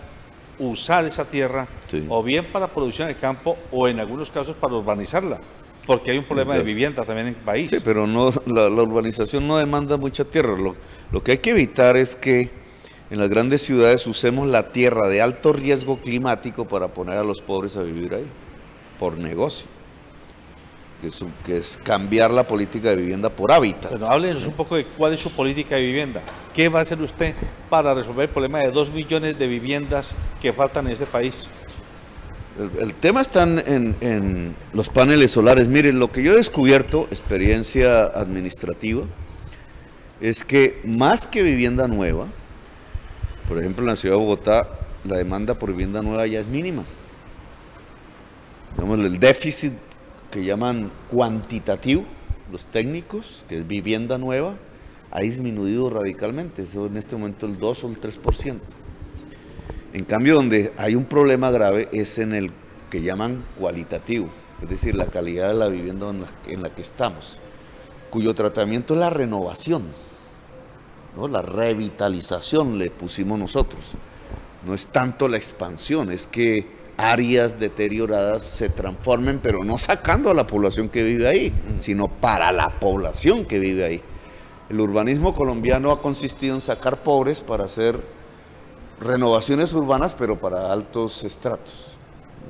usar esa tierra, o bien para producción en el campo o en algunos casos para urbanizarla. porque hay un problema de vivienda también en el país. Sí, pero no, la urbanización no demanda mucha tierra. Lo que hay que evitar es que en las grandes ciudades usemos la tierra de alto riesgo climático para poner a los pobres a vivir ahí, por negocio, que es cambiar la política de vivienda por hábitat. Bueno, háblenos un poco de cuál es su política de vivienda. ¿Qué va a hacer usted para resolver el problema de 2 millones de viviendas que faltan en este país? El tema está en los paneles solares. Miren, lo que yo he descubierto, experiencia administrativa, es que más que vivienda nueva, por ejemplo en la ciudad de Bogotá, la demanda por vivienda nueva ya es mínima. Digamos, el déficit que llaman cuantitativo, los técnicos, que es vivienda nueva, ha disminuido radicalmente. Eso en este momento el 2 o el 3%. En cambio, donde hay un problema grave es en el que llaman cualitativo, es decir, la calidad de la vivienda en la que estamos, cuyo tratamiento es la renovación, ¿no? La revitalización le pusimos nosotros. No es tanto la expansión, es que áreas deterioradas se transformen, pero no sacando a la población que vive ahí, sino para la población que vive ahí. El urbanismo colombiano ha consistido en sacar pobres para hacer renovaciones urbanas, pero para altos estratos.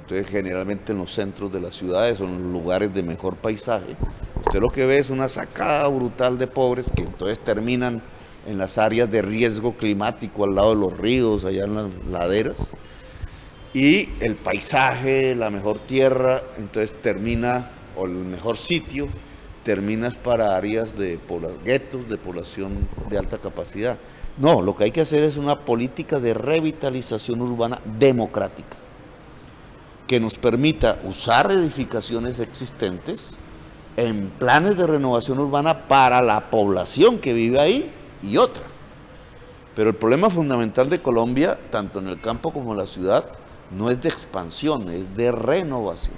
Entonces, generalmente en los centros de las ciudades o en los lugares de mejor paisaje, usted lo que ve es una sacada brutal de pobres que entonces terminan en las áreas de riesgo climático, al lado de los ríos, allá en las laderas, y el paisaje, la mejor tierra, entonces termina, o el mejor sitio, terminas para áreas de guetos de población de alta capacidad. No, lo que hay que hacer es una política de revitalización urbana democrática, que nos permita usar edificaciones existentes en planes de renovación urbana para la población que vive ahí y otra. Pero el problema fundamental de Colombia, tanto en el campo como en la ciudad, no es de expansión, es de renovación.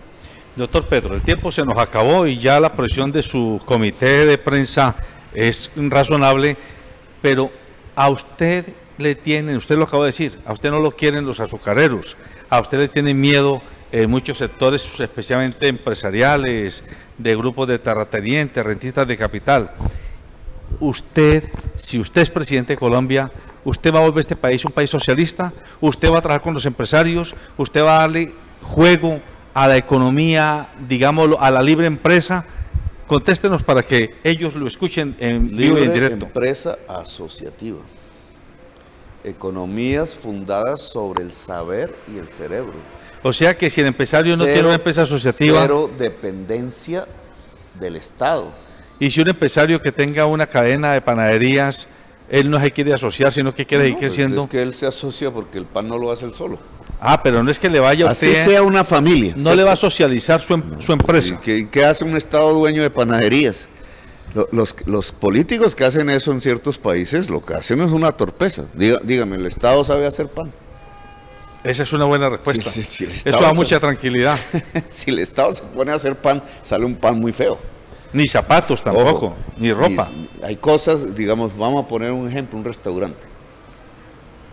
Doctor Petro, el tiempo se nos acabó y ya la presión de su comité de prensa es razonable, pero a usted le tienen, usted lo acaba de decir, a usted no lo quieren los azucareros, a usted le tienen miedo en muchos sectores, especialmente empresariales, de grupos de terratenientes, rentistas de capital. Usted, si usted es presidente de Colombia, usted va a volver a este país un país socialista, usted va a trabajar con los empresarios, usted va a darle juego a la economía, digámoslo, a la libre empresa. Contéstenos para que ellos lo escuchen en vivo y en directo. Empresa asociativa. Economías fundadas sobre el saber y el cerebro. O sea que si el empresario no tiene una empresa asociativa... Cero dependencia del Estado. Y si un empresario que tenga una cadena de panaderías, él no se quiere asociar, sino que quiere seguir siendo... Es que él se asocia porque el pan no lo hace él solo. Ah, pero no es que le vaya a usted... Así sea una familia. No, ¿cierto?, le va a socializar su empresa. ¿Qué hace un Estado dueño de panaderías? Los políticos que hacen eso en ciertos países, lo que hacen es una torpeza. Dígame, ¿el Estado sabe hacer pan? Esa es una buena respuesta. Si eso da mucha tranquilidad. Si el Estado se pone a hacer pan, sale un pan muy feo. Ni zapatos tampoco, ojo, ni ropa. Hay cosas, digamos, vamos a poner un ejemplo, un restaurante.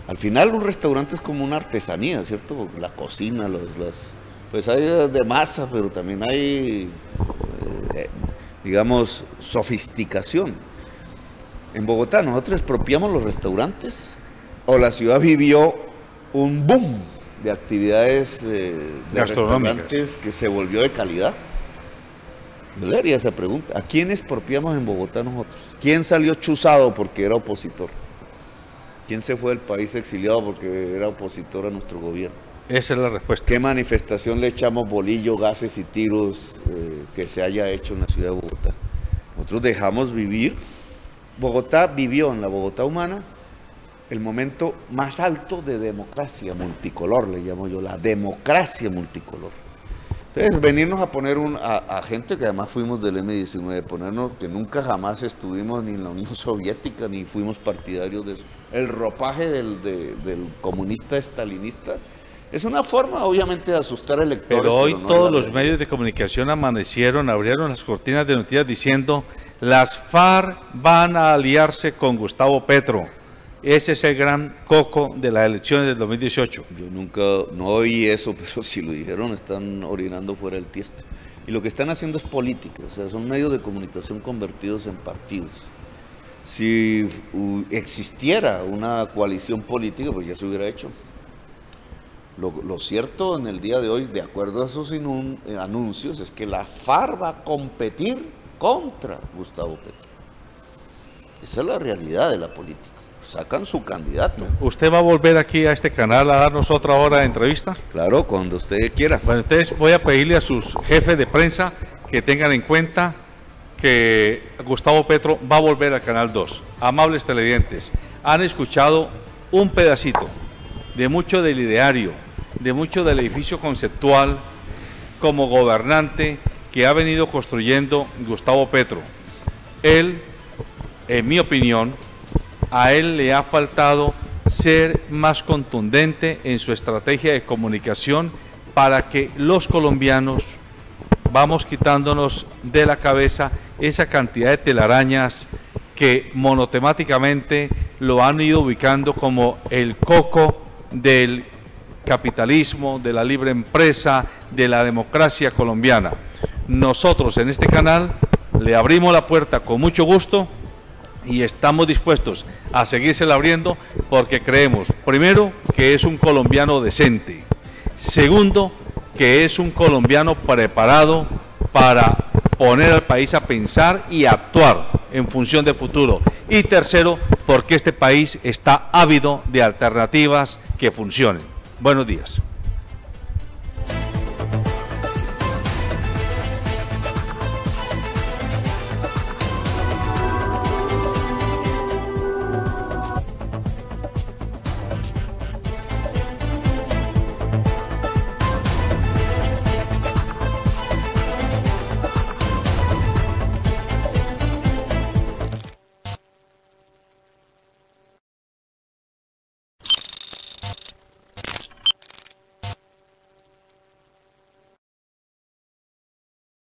Al final un restaurante es como una artesanía, ¿cierto? La cocina, pues hay de masa, pero también hay, digamos, sofisticación. En Bogotá nosotros expropiamos los restaurantes, o la ciudad vivió un boom de actividades de restaurantes que se volvió de calidad. Yo le haría esa pregunta. ¿A quién expropiamos en Bogotá nosotros? ¿Quién salió chuzado porque era opositor? ¿Quién se fue del país exiliado porque era opositor a nuestro gobierno? Esa es la respuesta. ¿Qué manifestación le echamos bolillo, gases y tiros que se haya hecho en la ciudad de Bogotá? Nosotros dejamos vivir. Bogotá vivió en la Bogotá humana el momento más alto de democracia multicolor, le llamo yo, la democracia multicolor. Entonces, venirnos a poner a gente que además fuimos del M-19, ponernos que nunca jamás estuvimos ni en la Unión Soviética, ni fuimos partidarios de eso. El ropaje del comunista estalinista es una forma, obviamente, de asustar al elector. Pero hoy todos los medios de comunicación amanecieron, abrieron las cortinas de noticias diciendo: las FARC van a aliarse con Gustavo Petro. Ese es el gran coco de las elecciones del 2018. Yo nunca, no oí eso, pero si lo dijeron están orinando fuera del tiesto. Y lo que están haciendo es política, o sea, son medios de comunicación convertidos en partidos. Si existiera una coalición política, pues ya se hubiera hecho. Lo cierto en el día de hoy, de acuerdo a sus anuncios, es que la FARC va a competir contra Gustavo Petro. Esa es la realidad de la política. Sacan su candidato. ¿Usted va a volver aquí a este canal a darnos otra hora de entrevista? Claro, cuando usted quiera. Bueno, entonces voy a pedirle a sus jefes de prensa que tengan en cuenta que Gustavo Petro va a volver al Canal 2. Amables televidentes, han escuchado un pedacito de mucho del ideario, de mucho del edificio conceptual como gobernante que ha venido construyendo Gustavo Petro. Él, en mi opinión, a él le ha faltado ser más contundente en su estrategia de comunicación para que los colombianos vamos quitándonos de la cabeza esa cantidad de telarañas que monotemáticamente lo han ido ubicando como el coco del capitalismo, de la libre empresa, de la democracia colombiana. Nosotros en este canal le abrimos la puerta con mucho gusto y estamos dispuestos a seguírsela abriendo porque creemos, primero, que es un colombiano decente, segundo, que es un colombiano preparado para poner al país a pensar y a actuar en función del futuro, y tercero, porque este país está ávido de alternativas que funcionen. Buenos días.